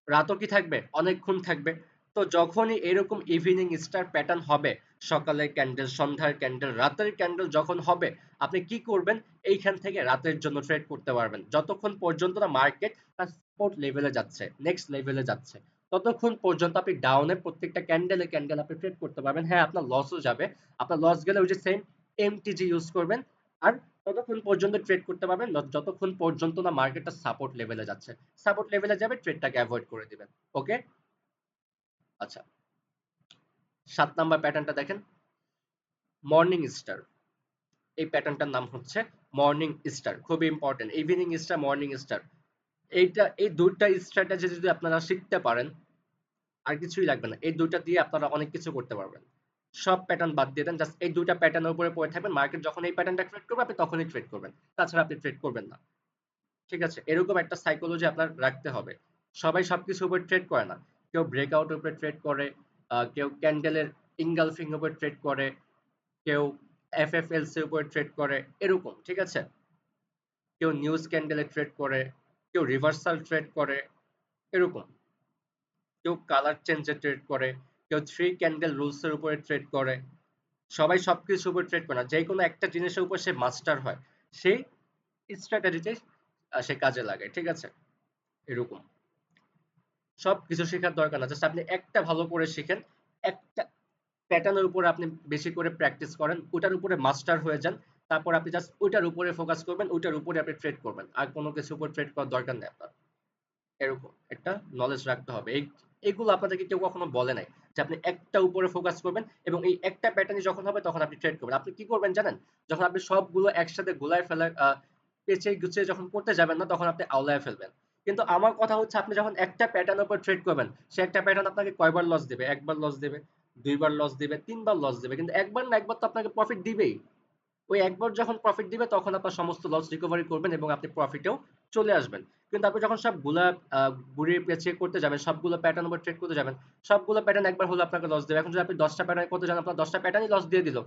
রাতও কি থাকবে, অনেকক্ষণ থাকবে। তো যখনই এরকম ইভিনিং স্টার প্যাটার্ন হবে, সকালের ক্যান্ডেল, সন্ধ্যার ক্যান্ডেল, রাতের ক্যান্ডেল যখন হবে, আপনি কি করবেন, এইখান থেকে রাতের জন্য ট্রেড করতে পারবেন, যতক্ষণ পর্যন্ত না মার্কেট তার সাপোর্ট লেভেলে যাচ্ছে, নেক্সট লেভেলে যাচ্ছে। ততক্ষণ পর্যন্ত আপনি ডাউনে প্রত্যেকটা ক্যান্ডেলে ক্যান্ডেল আপনি ট্রেড করতে পারবেন। হ্যাঁ, আপনার লসও যাবে। আপনার লস গেলে ওই যে সেম এমটিজি ইউজ করবেন। আর ততক্ষণ পর্যন্ত ট্রেড করতে পারবেন যতক্ষণ পর্যন্ত না মার্কেটটা সাপোর্ট লেভেলে যাচ্ছে। সাপোর্ট লেভেলে যাবে, ট্রেডটাকে অ্যাভয়েড করে দিবেন। ওকে? আচ্ছা, ৭ নাম্বার প্যাটার্নটা দেখেন, মর্নিং স্টার। এই প্যাটার্নটার নাম হচ্ছে মর্নিং স্টার। খুবই important. Evening star, morning star. এই ২ টা স্ট্র্যাটেজি যদি আপনারা শিখতে পারেন, আর কিছুই লাগবে না। এই ২ টা দিয়ে আপনারা অনেক কিছু করতে পারবেন। সব প্যাটার্ন বাদ দিয়ে দেন। জাস্ট এই ২ টা প্যাটার্নের উপরে পড়ে থাকবেন। মার্কেট যখন এই প্যাটার্নটা ট্রেড করবে, আপনি তখনই ট্রেড করবেন। তাছাড়া আপনি ট্রেড করবেন না। ঠিক আছে? এরকম একটা সাইকোলজি আপনার রাখতে হবে। সবাই সবকিছুর উপর ট্রেড করে না। কেউ ব্রেকআউটের উপরে ট্রেড করে, কেউ ক্যান্ডেলের ইনগালফিং এর উপর ট্রেড করে, কেউ এফএফএলসি এর উপরে ট্রেড করে, এরকম। ঠিক আছে? কেউ নিউজ ক্যান্ডেলে ট্রেড করে, কেউ রিভার্সাল ট্রেড করে, এরকম। কেউ কালার চেঞ্জে ট্রেড করে, কেউ থ্রি ক্যান্ডেল রুলস এর উপরে ট্রেড করে। সবাই সবকিছুর উপর ট্রেড করে না। যে কোনো একটা জিনিসের উপর সে মাস্টার হয়, সেই স্ট্র্যাটেজিতে সে কাজে লাগায়। ঠিক আছে? এরকম সবকিছু শেখার দরকার না, জাস্ট আপনি একটা ভালো করে শিখেন, একটা প্যাটার্নের উপরে আপনি বেশি করে প্র্যাকটিস করেন, ওটার উপরে মাস্টার হয়ে যান। তারপর আপনি জাস্ট ওইটার উপরে ফোকাস করবেন, ওইটার উপরে আপনি ট্রেড করবেন, আর কোনো কিছু উপর ট্রেড করার দরকার নেই আপনার। এরকম একটা নলেজ রাখতে হবে। এগুলো আপনাদেরকে কেউ কখনো বলে নাই যে আপনি একটা উপরে ফোকাস করবেন এবং এই একটা প্যাটার্নই যখন হবে তখন আপনি ট্রেড করবেন। আপনি কি করবেন জানেন? যখন আপনি সবগুলো একসাথে গোলায় ফেলার পেঁচিয়ে গুছিয়ে যখন করতে যাবেন না, তখন আপনি আওলায় ফেলবেন। কিন্তু আমার কথা হচ্ছে, আপনি যখন একটা প্যাটার্নের উপর ট্রেড করবেন, সে একটা প্যাটার্ন আপনাকে কয়বার লস দেবে? একবার লস দেবে, দুইবার লস দেবে, তিনবার লস দেবে, কিন্তু একবার না একবার তো আপনাকে প্রফিট দিবেই। ওই একবার যখন প্রফিট দিবে তখন আপনার সমস্ত লস রিকভারি করবেন এবং আপনি প্রফিটেও চলে আসবেন। কিন্তু আপনি যখন সবগুলা ঘুরিয়ে পেঁচিয়ে করতে যাবেন, সবগুলো প্যাটার্ন উপর ট্রেড করতে যাবেন, সবগুলো প্যাটার্ন একবার হলে আপনাকে লস দেবে। এখন যদি আপনি ১০টা প্যাটার্ন করতে যান, আপনার ১০টা প্যাটার্নই লস দিয়ে দিল,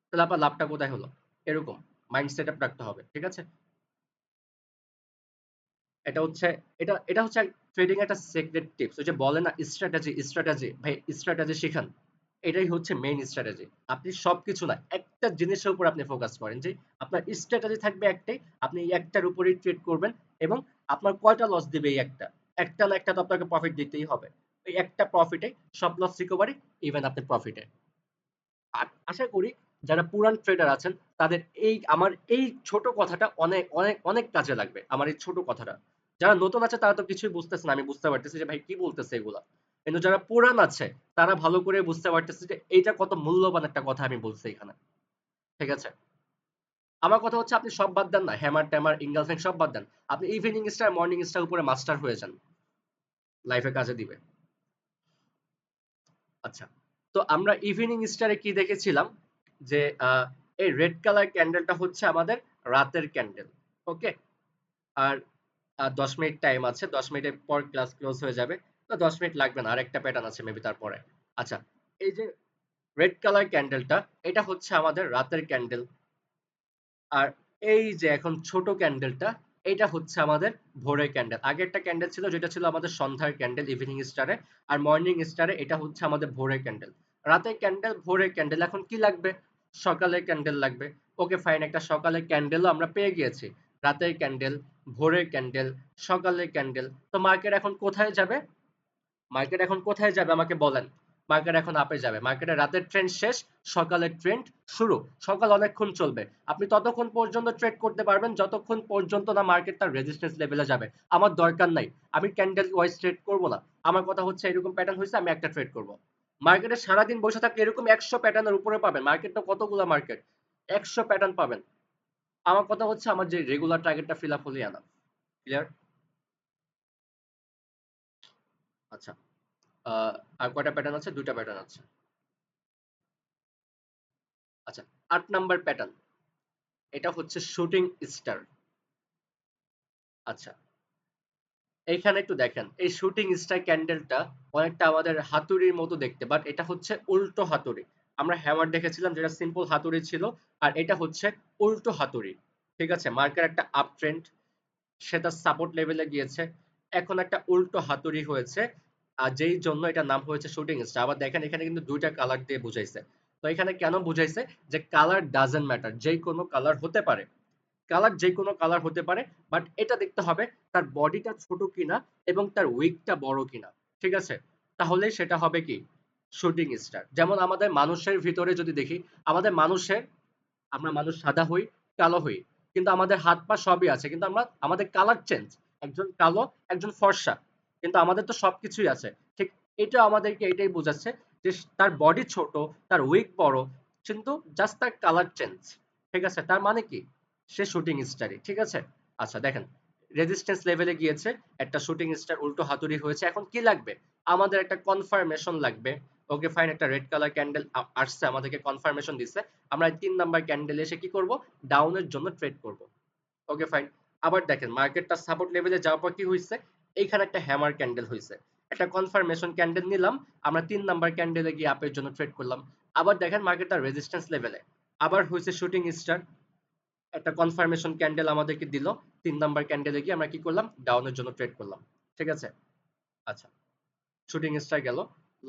তাহলে আপনার লাভটা কোথায় হলো? এরকম মাইন্ড সেট আপ রাখতে হবে। ঠিক আছে? এটা হচ্ছে এটা এটা হচ্ছে ট্রেডিং একটা সিক্রেট টিপস। ওই যে বলে না, স্ট্র্যাটেজি, স্ট্র্যাটেজি ভাই, স্ট্র্যাটেজি শিখান। এটাই হচ্ছে মেইন স্ট্র্যাটেজি। আপনি সবকিছু না, একটা জিনিসের উপর আপনি ফোকাস করেন, যে আপনার স্ট্র্যাটেজি থাকবে একটাই, আপনি এই একটার উপরেই ট্রেড করবেন এবং আপনার কয়টা লস দিবে এই একটা? একটা না একটা তো আপনাকে প্রফিট দিতেই হবে। ওই একটা প্রফিটে সব লস রিকভারি, ইভেন আপনার প্রফিটে। আশা করি যারা পুরান ট্রেডার আছেন, তাদের আমার এই ছোট কথাটা অনেক অনেক অনেক কাজে লাগবে। আমার এই ছোট কথাটা, যারা নতুন আছে তারা তো কিছুই বুঝতেছে না, আমি বুঝতে পারতেছি যে ভাই কি বলতেছে এগুলা। কিন্তু যারা পুরান আছে, তারা ভালো করে বুঝতে পারতেছে যে এইটা কত মূল্যবান একটা কথা আমি বলছি এখানে। ঠিক আছে? আমার কথা হচ্ছে, আপনি সব বাদ দেন না, হ্যামার ট্যামার ইনগালফিং সব বাদ দেন। আপনি ইভিনিং স্টার, মর্নিং স্টার উপরে মাস্টার হয়ে যান, লাইফে কাজে দিবে। আচ্ছা, তো আমরা ইভিনিং স্টারে কি দেখেছিলাম, যে এই রেড কালার ক্যান্ডেলটা হচ্ছে আমাদের রাতের ক্যান্ডেল। ওকে? আর ১০ মিনিট টাইম আছে, ১০ মিনিটের পর ক্লাস ক্লোজ হয়ে যাবে। তো ১০ মিনিট লাগবে না, আর একটা প্যাটার্ন আছে মেবি তারপরে। আচ্ছা, এই যে রেড কালার ক্যান্ডেলটা, এটা হচ্ছে আমাদের রাতের ক্যান্ডেল। আর এই যে এখন ছোট ক্যান্ডেলটা, এটা হচ্ছে আমাদের ভোরের ক্যান্ডেল। আগে একটা ক্যান্ডেল ছিল যেটা ছিল আমাদের সন্ধ্যার ক্যান্ডেল ইভিনিং স্টারে, আর মর্নিং স্টারে এটা হচ্ছে আমাদের ভোরের ক্যান্ডেল। রাতের ক্যান্ডেল, ভোরের ক্যান্ডেল, এখন কি লাগবে? সকালের ক্যান্ডেল লাগবে। ওকে ফাইন, একটা সকালের ক্যান্ডেলও আমরা পেয়ে গিয়েছি। রাতের ক্যান্ডেল, ভোরের ক্যান্ডেল, সকালের ক্যান্ডেল। তো মার্কেট এখন কোথায় যাবে? মার্কেট এখন কোথায় যাবে আমাকে বলেন? মার্কেট এখন আপে যাবে। মার্কেটের রাতের ট্রেন্ড শেষ, সকালের ট্রেন্ড শুরু। সকাল অনেকক্ষণ চলবে। আপনি ততক্ষণ পর্যন্ত ট্রেড করতে পারবেন যতক্ষণ পর্যন্ত না মার্কেট তার রেজিস্ট্যান্স লেভেলে যাবে। আমার দরকার নাই। আমি ক্যান্ডেল ওয়াইজ ট্রেড করব না। আমার কথা হচ্ছে, এরকম প্যাটার্ন হইছে, আমি একটা ট্রেড করব। মার্কেটে সারাদিন বসে থাকলে এরকম ১০০ প্যাটার্নের উপরে পাবেন। মার্কেট তো কতগুলা মার্কেট, ১০০ প্যাটার্ন পাবেন। আমার কথা হচ্ছে, আমার যে রেগুলার টার্গেটটা ফিল আপ হলেই এনাফ। ক্লিয়ার? আচ্ছা, আ আর কয়টা প্যাটার্ন আছে? ২ টা প্যাটার্ন আছে। আচ্ছা, ৮ নাম্বার প্যাটার্ন, এটা হচ্ছে শুটিং স্টার। আচ্ছা, এইখানে একটু দেখেন, এই শুটিং স্টার ক্যান্ডেলটা অনেকটা আমাদের হাতুড়ির মতো দেখতে, বাট এটা হচ্ছে উল্টো হাতুড়ি। আমরা হ্যামার দেখেছিলাম যেটা সিম্পল হাতুড়ি ছিল, আর এটা হচ্ছে উল্টো হাতুড়ি। ঠিক আছে? মার্কেট একটা আপ ট্রেন্ড, সেটা সাপোর্ট লেভেলে গিয়েছে, এখন একটা উল্টো হাতুড়ি হয়েছে, আর যেই জন্য এটার নাম হয়েছে শুটিং স্টার। আবার দেখেন এখানে কিন্তু ২টা কালার দিয়ে বুঝাইছে। তো এখানে কেন বুঝাইছে? যে কালার ডাজন্ট ম্যাটার, যেই কোনো কালার হতে পারে। কালার যেকোনো কালার হতে পারে, বাট এটা দেখতে হবে তার বডিটা ছোট কিনা এবং তার উইকটা বড় কিনা। ঠিক আছে? তাহলে সেটা হবে কি শুটিং স্টার। যেমন আমাদের মানুষের ভিতরে যদি দেখি, আমাদের মানুষের, আমরা মানুষ সাদা হই, কালো হই, কিন্তু আমাদের হাত পা সবই আছে, কিন্তু আমরা আমাদের কালার চেঞ্জ, একজন কালো একজন ফর্সা, কিন্তু আমাদের তো সবকিছুই আছে। ঠিক, এটা আমাদেরকে এটাই বোঝাচ্ছে যে তার বডি ছোট, তার উইক বড়, কিন্তু জাস্ট তার কালার চেঞ্জ। ঠিক আছে, তার মানে কি সে শুটিং স্টারই। ঠিক আছে, আচ্ছা দেখেন, রেজিস্ট্যান্স লেভেলে গিয়েছে, একটা শুটিং স্টার উল্টো হাতুড়ি হয়েছে। এখন কি লাগবে, আমাদের একটা কনফার্মেশন লাগবে। ওকে ফাইন, একটা রেড কালার ক্যান্ডেল আসছে, আমাদেরকে কনফার্মেশন দিচ্ছে। আমরা ৩ নাম্বার ক্যান্ডেলে এসে কি করব, ডাউনের জন্য ট্রেড করব। Okay fine. আবার দেখেন মার্কেটটা সাপোর্ট লেভেলে যাওয়ার পর কি হইছে, এইখানে একটা হ্যামার ক্যান্ডেল হইছে, একটা কনফার্মেশন ক্যান্ডেল নিলাম, আমরা ৩ নাম্বার ক্যান্ডেলে গিয়ে আপের জন্য ট্রেড করলাম। আবার দেখেন মার্কেটটা রেজিস্ট্যান্স লেভেলে আবার হইছে শুটিং স্টার, একটা কনফার্মেশন ক্যান্ডেল আমাদেরকে দিল, ৩ নাম্বার ক্যান্ডেলে গিয়ে আমরা কি করলাম, ডাউনের জন্য ট্রেড করলাম। ঠিক আছে, আচ্ছা, শুটিং স্টার গেল।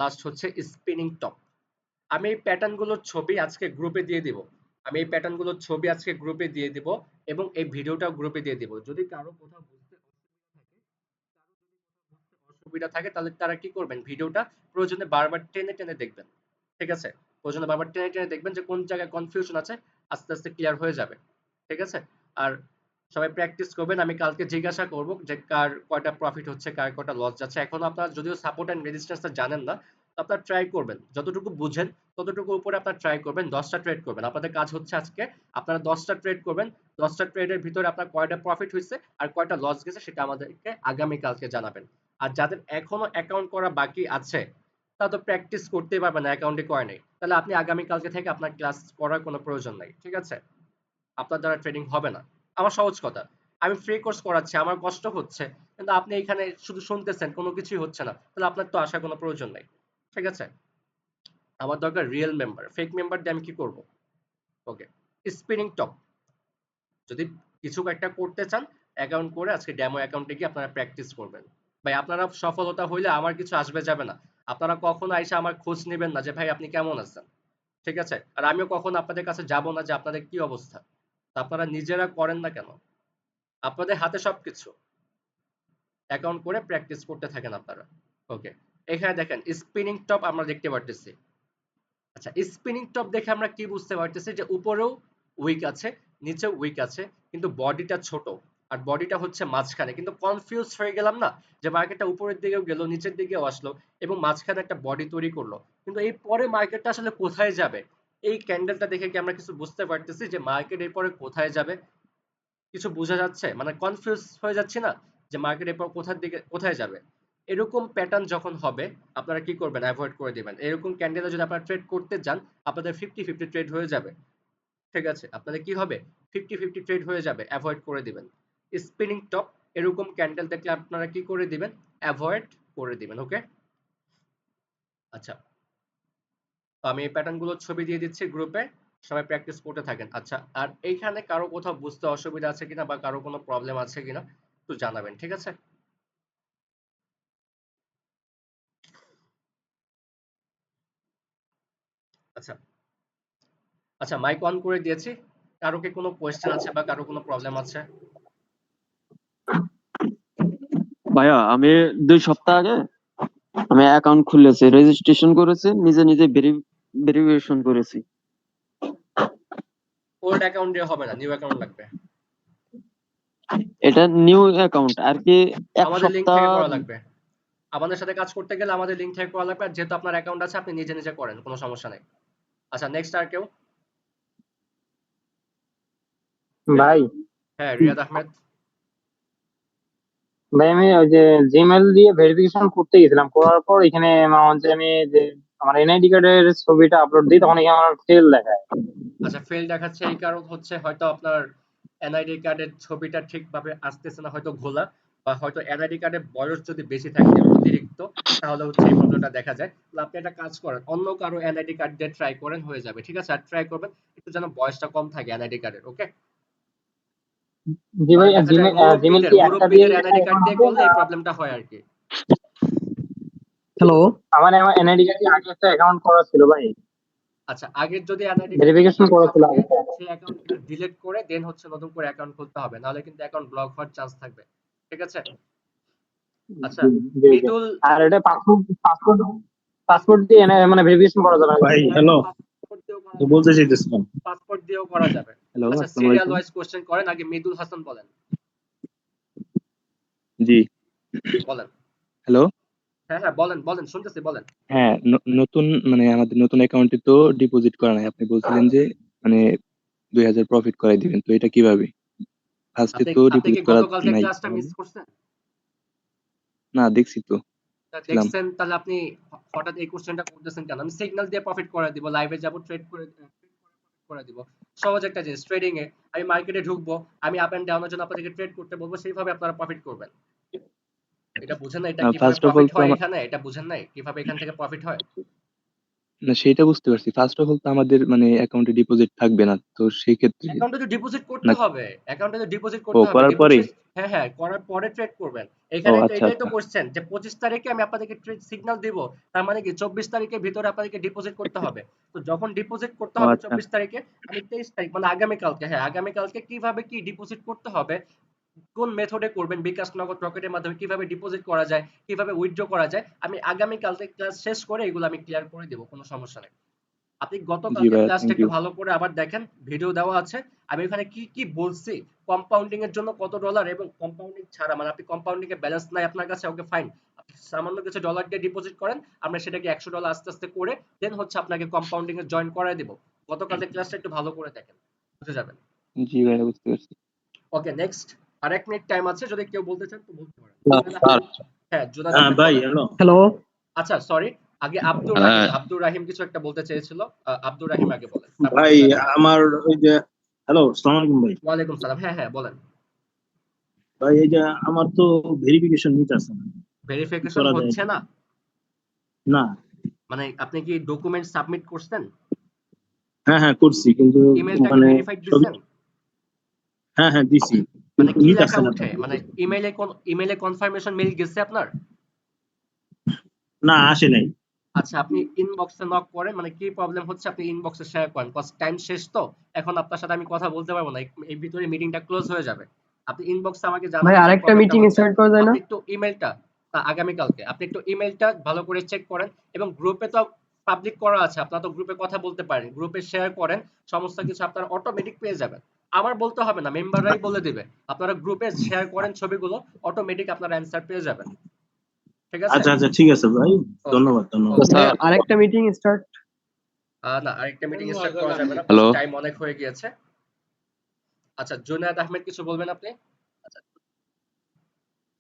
লাস্ট হচ্ছে স্পিনিং টপ। আমি এই প্যাটার্ন গুলোর ছবি আজকে গ্রুপে দিয়ে দিব, আমি এই প্যাটার্ন গুলোর ছবি আজকে গ্রুপে দিয়ে দিব, এবং এই ভিডিওটাও গ্রুপে দিয়ে দিব। যদি কারো কোথাও বুঝতে অসুবিধা থাকে তাহলে তারা কি করবেন, ভিডিওটা প্রয়োজনে বারবার টেনে টেনে দেখবেন। ঠিক আছে, প্রয়োজনে বারবার টেনে টেনে দেখবেন যে কোন জায়গায় কনফিউশন আছে, আস্তে আস্তে ক্লিয়ার হয়ে যাবে। ঠিক আছে, আর সবাই প্র্যাকটিস করবেন। আমি কালকে জিজ্ঞাসা করব যে কার কয়টা প্রফিট হচ্ছে, কার কয়টা লস যাচ্ছে। এখন আপনারা যদিও সাপোর্ট এন্ড রেজিস্ট্যান্সটা জানেন না, তো আপনারা ট্রাই করবেন, যতটুকু বুঝেন ততটুকু উপরে আপনারা ট্রাই করবেন। 10টা ট্রেড করবেন, আপনাদের কাজ হচ্ছে আজকে আপনারা 10টা ট্রেড করবেন। 10টা ট্রেডের ভিতরে আপনার কয়টা প্রফিট হয়েছে আর কয়টা লস গেছে সেটা আমাদেরকে আগামী কালকে জানাবেন। আর যাদের এখনো অ্যাকাউন্ট করা বাকি আছে, তা তো প্র্যাকটিস করতেই পারবেন না, অ্যাকাউন্টে করে নেই, তাহলে আপনি আগামী কালকে থেকে আপনার ক্লাস করার কোনো প্রয়োজন নাই। ঠিক আছে, আপনার দ্বারা ট্রেডিং হবে না। আমার সহজ কথা, আমি ফ্রি কোর্স করাচ্ছি, আমার কষ্ট হচ্ছে, কিন্তু আপনি এখানে শুধু শুনতেছেন, কোনো কিছুই হচ্ছে না, তাহলে আপনার তো আসার কোনো প্রয়োজন নাই। ঠিক আছে, আমার দরকার রিয়েল মেম্বার, ফেক মেম্বার দিয়ে আমি কি করব? ওকে, স্পিনিং টপ, যদি কিছু একটা করতে চান অ্যাকাউন্ট করে আজকে ডেমো অ্যাকাউন্টে গিয়ে আপনারা প্র্যাকটিস করবেন। ভাই আপনারা সফলতা হইলে আমার কিছু আসবে যাবে না, আপনারা কখনো আইসা আমার খোঁজ নেবেন না যে ভাই আপনি কেমন আছেন। ঠিক আছে, আর আমিও কখনো আপনাদের কাছে যাব না যে আপনাদের কি অবস্থা। তা আপনারা নিজেরা করেন না কেন, আপনাদের হাতে সবকিছু, অ্যাকাউন্ট করে প্র্যাকটিস করতে থাকেন আপনারা। ওকে, এখানে দেখেন স্পিনিং টপ আমরা দেখতে পারতেছি। আচ্ছা, স্পিনিং টপ দেখে আমরা কি বুঝতে পারতেছি, যে উপরেও উইক আছে, নিচেও উইক আছে, কিন্তু বডিটা ছোট, আর বডিটা হচ্ছে মাঝখানে। কিন্তু কনফিউজ হয়ে গেলাম না, যে মার্কেটটা উপরের দিকেও গেল, নিচের দিকেও আসলো, এবং মাঝখানে একটা বডি তৈরি করলো, কিন্তু এই পরে মার্কেটটা আসলে কোথায় যাবে, এই ক্যান্ডেলটা দেখে কি আমরা কিছু বুঝতে পারতেছি যে মার্কেট এরপরে কোথায় যাবে? কিছু বোঝা যাচ্ছে, মানে কনফিউজ হয়ে যাচ্ছে না যে মার্কেট এরপর কোথার দিকে কোথায় যাবে? এরকম প্যাটার্ন যখন হবে আপনারা কি করবেন, অ্যাভয়েড করে দিবেন। এরকম ক্যান্ডেলে যদি আপনারা ট্রেড করতে যান, আপনাদের 50-50 ট্রেড হয়ে যাবে। ঠিক আছে, আপনাদের কি হবে, 50-50 ট্রেড হয়ে যাবে, অ্যাভয়েড করে দিবেন। স্পিনিং টপ এরকম ক্যান্ডেল দেখলে আপনারা কি করে দিবেন, অ্যাভয়েড করে দিবেন। ওকে, আচ্ছা, তো আমি এই প্যাটার্ন গুলোর ছবি দিয়ে দিচ্ছি গ্রুপে, সবাই প্র্যাকটিস করতে থাকেন। আচ্ছা, আর এইখানে কারো কোথাও বুঝতে অসুবিধা আছে কিনা বা কারো কোনো প্রবলেম আছে কিনা একটু জানাবেন। ঠিক আছে, আচ্ছা, আচ্ছা, মাইক অন করে দিয়েছি। কারো কি কোনো কোয়েশ্চেন আছে বা কারো কোনো প্রবলেম আছে? ভাইয়া আমি 2 সপ্তাহ আগে আমি অ্যাকাউন্ট খুলেছি, রেজিস্ট্রেশন করেছি, নিজে নিজে ভেরিফিকেশন করেছি। ওল্ড অ্যাকাউন্ট দিয়ে হবে না, নিউ অ্যাকাউন্ট লাগবে। এটা নিউ অ্যাকাউন্ট আর কি। এক আমাদের লিংক সপ্তাহ থেকে করা লাগবে, আমাদের সাথে কাজ করতে গেলে আমাদের লিংক থেকে করা লাগবে। আর যেহেতু আপনার অ্যাকাউন্ট আছে আপনি নিজে নিজে করেন, কোনো সমস্যা নেই। আচ্ছা, নেক্সট আর কেউ? ভাই হ্যাঁ, রিয়াদ আহমেদ। ভাই আমি ওই যে জিমেল দিয়ে ভেরিফিকেশন করতে গেছিলাম, করার পর এখানে আমার যে আমি যে আমার এনআইডি কার্ডের ছবিটা আপলোড দিই তখন এখানে আমার ফেল দেখায়। আচ্ছা, ফেল দেখাচ্ছে, এই কারণ হচ্ছে হয়তো আপনার এনআইডি কার্ডের ছবিটা ঠিকভাবে আসতেছে না, হয়তো ঘোলা, বা হয়তো এনআইডি কার্ডের বয়স যদি বেশি থাকে অতিরিক্ত, তাহলে হচ্ছে এই প্রবলেমটা দেখা যায়। তাহলে আপনি একটা কাজ করেন, অন্য কারো এনআইডি কার্ড দিয়ে ট্রাই করেন, হয়ে যাবে। ঠিক আছে, আর ট্রাই করবেন একটু যেন বয়সটা কম থাকে এনআইডি কার্ডের। ওকে, জি মানে ভাই, দেখা যায় জিমেল কি একটা দিয়ে মুরব্বীদের এনআইডি কার্ড এখন দিয়ে হবে করলে না? এই প্রবলেমটা হয় আর কি। হ্যালো। আমার আমার এনআইডি কার্ডে আগে একটা অ্যাকাউন্ট করা ছিল ভাই, আচ্ছা, আগের যদি এনআইডি কার্ডে ভেরিফিকেশন অ্যাকাউন্ট করা করেছিলাম। থাকে, সেই অ্যাকাউন্টটা ডিলিট করে দেন হচ্ছে নতুন করে অ্যাকাউন্ট খুলতে হবে, নাহলে কিন্তু অ্যাকাউন্ট ব্লক হওয়ার চান্স থাকবে। ঠিক আছে, আচ্ছা, জি, জি, জি। মৃদুল আর এটা পাসপোর্ট দিয়ে মানে ভেরিফিকেশন করা যাবে ভাই নাকি? হ্যালো, পাসপোর্ট দিয়েও করা তো যাবে, বলতে চাইতেছিলাম। পাসপোর্ট দিয়েও করা যাবে। হ্যালো, আচ্ছা, আসসালামু সিরিয়াল আলাইকুম। ওয়াইজ কোশ্চেন করেন, আগে মৃদুল হাসান বলেন। জি, বলেন। হ্যালো। হ্যাঁ, হ্যাঁ, বলেন, বলেন, শুনতেছি, বলেন। হ্যাঁ, নতুন মানে আমাদের নতুন অ্যাকাউন্টে তো ডিপোজিট করা নাই। আপনি বলছিলেন যে মানে 2000 প্রফিট করাই দিবেন। তো এটা কিভাবে? ফার্স্টে আপনি তো আপনি কি ডিপোজিট করা গতকালকে নাই। ক্লাসটা মিস করছেন? না, দেখছি তো ছিলাম। দেখছেন, তাহলে আপনি হঠাৎ এই কোশ্চেনটা করতেছেন কেন? আমি সিগন্যাল দিয়ে প্রফিট করে দিব, লাইভে যাব, ট্রেড করে দিব। সহজ একটা জিনিস, ট্রেডিং এ আমি মার্কেটে ঢুকবো, আমি আপ এন্ড ডাউনের জন্য আপনাদেরকে ট্রেড করতে বলবো, সেইভাবে আপনারা প্রফিট করবেন। এটা বুঝেন না, এটা কিভাবে ফার্স্ট অফ অল প্রফিট তো হয় এখানে? এটা বুঝেন নাই? কিভাবে এখান থেকে প্রফিট হয়? না, সেটা বুঝতে পারছি। ফার্স্ট অফ অল তো আমাদের মানে অ্যাকাউন্টে ডিপোজিট থাকবে না। তো সেই ক্ষেত্রে অ্যাকাউন্টে তো ডিপোজিট করতে না, হবে। অ্যাকাউন্টে তো ডিপোজিট ও করতে হবে। করার পরেই? ডিপোজিট, হ্যাঁ, হ্যাঁ, করার পরে ট্রেড করবেন। ও এখানে তো আচ্ছা, এটাই তো আচ্ছা। কোশ্চেন যে 25 তারিখে আমি আপনাদেরকে ট্রেড সিগন্যাল দিব। তার মানে কি 24 তারিখের ভিতরে আপনাদেরকে ডিপোজিট করতে হবে। তো যখন ডিপোজিট করতে ও হবে আচ্ছা। 24 তারিখে, আমি 23 তারিখ মানে আগামীকালকে, হ্যাঁ, আগামীকালকে কিভাবে কি ডিপোজিট করতে হবে, কোন মেথডে করবেন, বিকাশ, নগদ, রকেটের মাধ্যমে কিভাবে ডিপোজিট করা যায়, কিভাবে উইথড্র করা যায়, আমি আগামীকালকে ক্লাস শেষ করে এগুলো আমি ক্লিয়ার করে দিব। কোনো সমস্যা নেই। আপনি জি গতকালকে ভাইয়া, ক্লাসটা থ্যাংক একটু ইউ। ভালো করে আবার দেখেন, ভিডিও দেওয়া আছে। আমি ওখানে কি কি বলছি, কম্পাউন্ডিং এর জন্য কত ডলার, এবং কম্পাউন্ডিং ছাড়া মানে আপনি কম্পাউন্ডিং এ ব্যালেন্স নাই আপনার কাছে, ওকে ফাইন, আপনি সামান্য কিছু ডলার দিয়ে ডিপোজিট করেন, আমরা সেটাকে $100 আস্তে আস্তে করে দেন হচ্ছে আপনাকে কম্পাউন্ডিং এ জয়েন করায় দিব। গতকালকে ক্লাসটা একটু ভালো করে দেখেন, বুঝে যাবেন। জি ভাইয়া, বুঝতে পারছি। ওকে, নেক্সট। আর 1 মিনিট টাইম আছে, যদি কেউ বলতে চান তো বলতে পারেন। Sir, Junaid sir. আহমেদ, হ্যাঁ, জুনায়দ হ্যাঁ আহমেদ ভাই বলেন। হ্যালো। হ্যালো। আচ্ছা, সরি, আগে আব্দুর রাহিম, আব্দুর রাহিম কিছু একটা বলতে চেয়েছিল। আব্দুর রাহিম আগে বলেন, তারপর ভাই জুনায়দ আহমেদ। আমার ওই যে হ্যালো, আসসালামু আলাইকুম ভাই। ওয়ালাইকুম সালাম, হ্যাঁ, হ্যাঁ, বলেন। ভাই এই যে আমার তো ভেরিফিকেশন নিতেছে না, কি ভেরিফিকেশন করা যায়? হচ্ছে না? না। মানে আপনি কি ডকুমেন্ট সাবমিট করছেন? হ্যাঁ, হ্যাঁ, করছি কিন্তু ইমেলটা কি মানে ভেরিফাইড সব। দিছেন? হ্যাঁ, হ্যাঁ, দিছি মানে কিন্তু কি লেখা নিতেছে না তো। উঠে, মানে ইমেইলে কনফার্মেশন মেইল গেছে আপনার? না, আসে নাই। আচ্ছা, আপনি ইনবক্সে নক করেন, মানে কি প্রবলেম হচ্ছে আপনি ইনবক্সে শেয়ার করেন, কজ টাইম শেষ তো, এখন আপনার সাথে আমি কথা বলতে পারবো না, এই ভিতরে মিটিংটা ক্লোজ হয়ে যাবে। আপনি ইনবক্সে আমাকে ভাই জানাবেন যে আরেকটা প্রবলেমটা মিটিং হচ্ছে। স্টার্ট করা যায় না? আপনি একটু ইমেলটা আগামীকালকে আপনি একটু ইমেলটা ভালো করে চেক করেন, এবং গ্রুপে তো পাবলিক করা আছে, আপনারা তো গ্রুপে কথা বলতে পারেন, গ্রুপে শেয়ার করেন, সমস্ত কিছু আপনারা অটোমেটিক পেয়ে যাবেন। আমার বলতে হবে না, মেম্বাররাই বলে দিবে। আপনারা গ্রুপে শেয়ার করেন ছবিগুলো, অটোমেটিক আপনারা অ্যান্সার পেয়ে যাবেন। ঠিক আছে? আচ্ছা, আচ্ছা, ঠিক আছে ভাই। ওকে, ধন্যবাদ, ধন্যবাদ। ওকে। ভাই আরেকটা মিটিং স্টার্ট। না, আরেকটা মিটিং স্টার্ট করা যাবে না, হ্যালো। টাইম অনেক হয়ে গিয়েছে। আচ্ছা, জুনায়েদ আহমেদ কিছু বলবেন আপনি?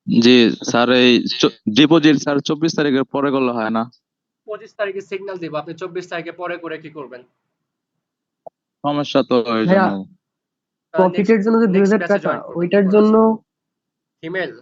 জি স্যার, এই ডিপোজিট স্যার 24 তারিখের পরে করলে হয় না? 25 তারিখে সিগন্যাল দিব, আপনি 24 তারিখে পরে করে কি করবেন? সমস্যা তো এই ভাইয়া জন্য। প্রফিটের জন্য যে নেক্সট 2000 ব্যাচে টাকা জয়েন করবেন, কি ওইটার করা জন্য যায়? হিমেল,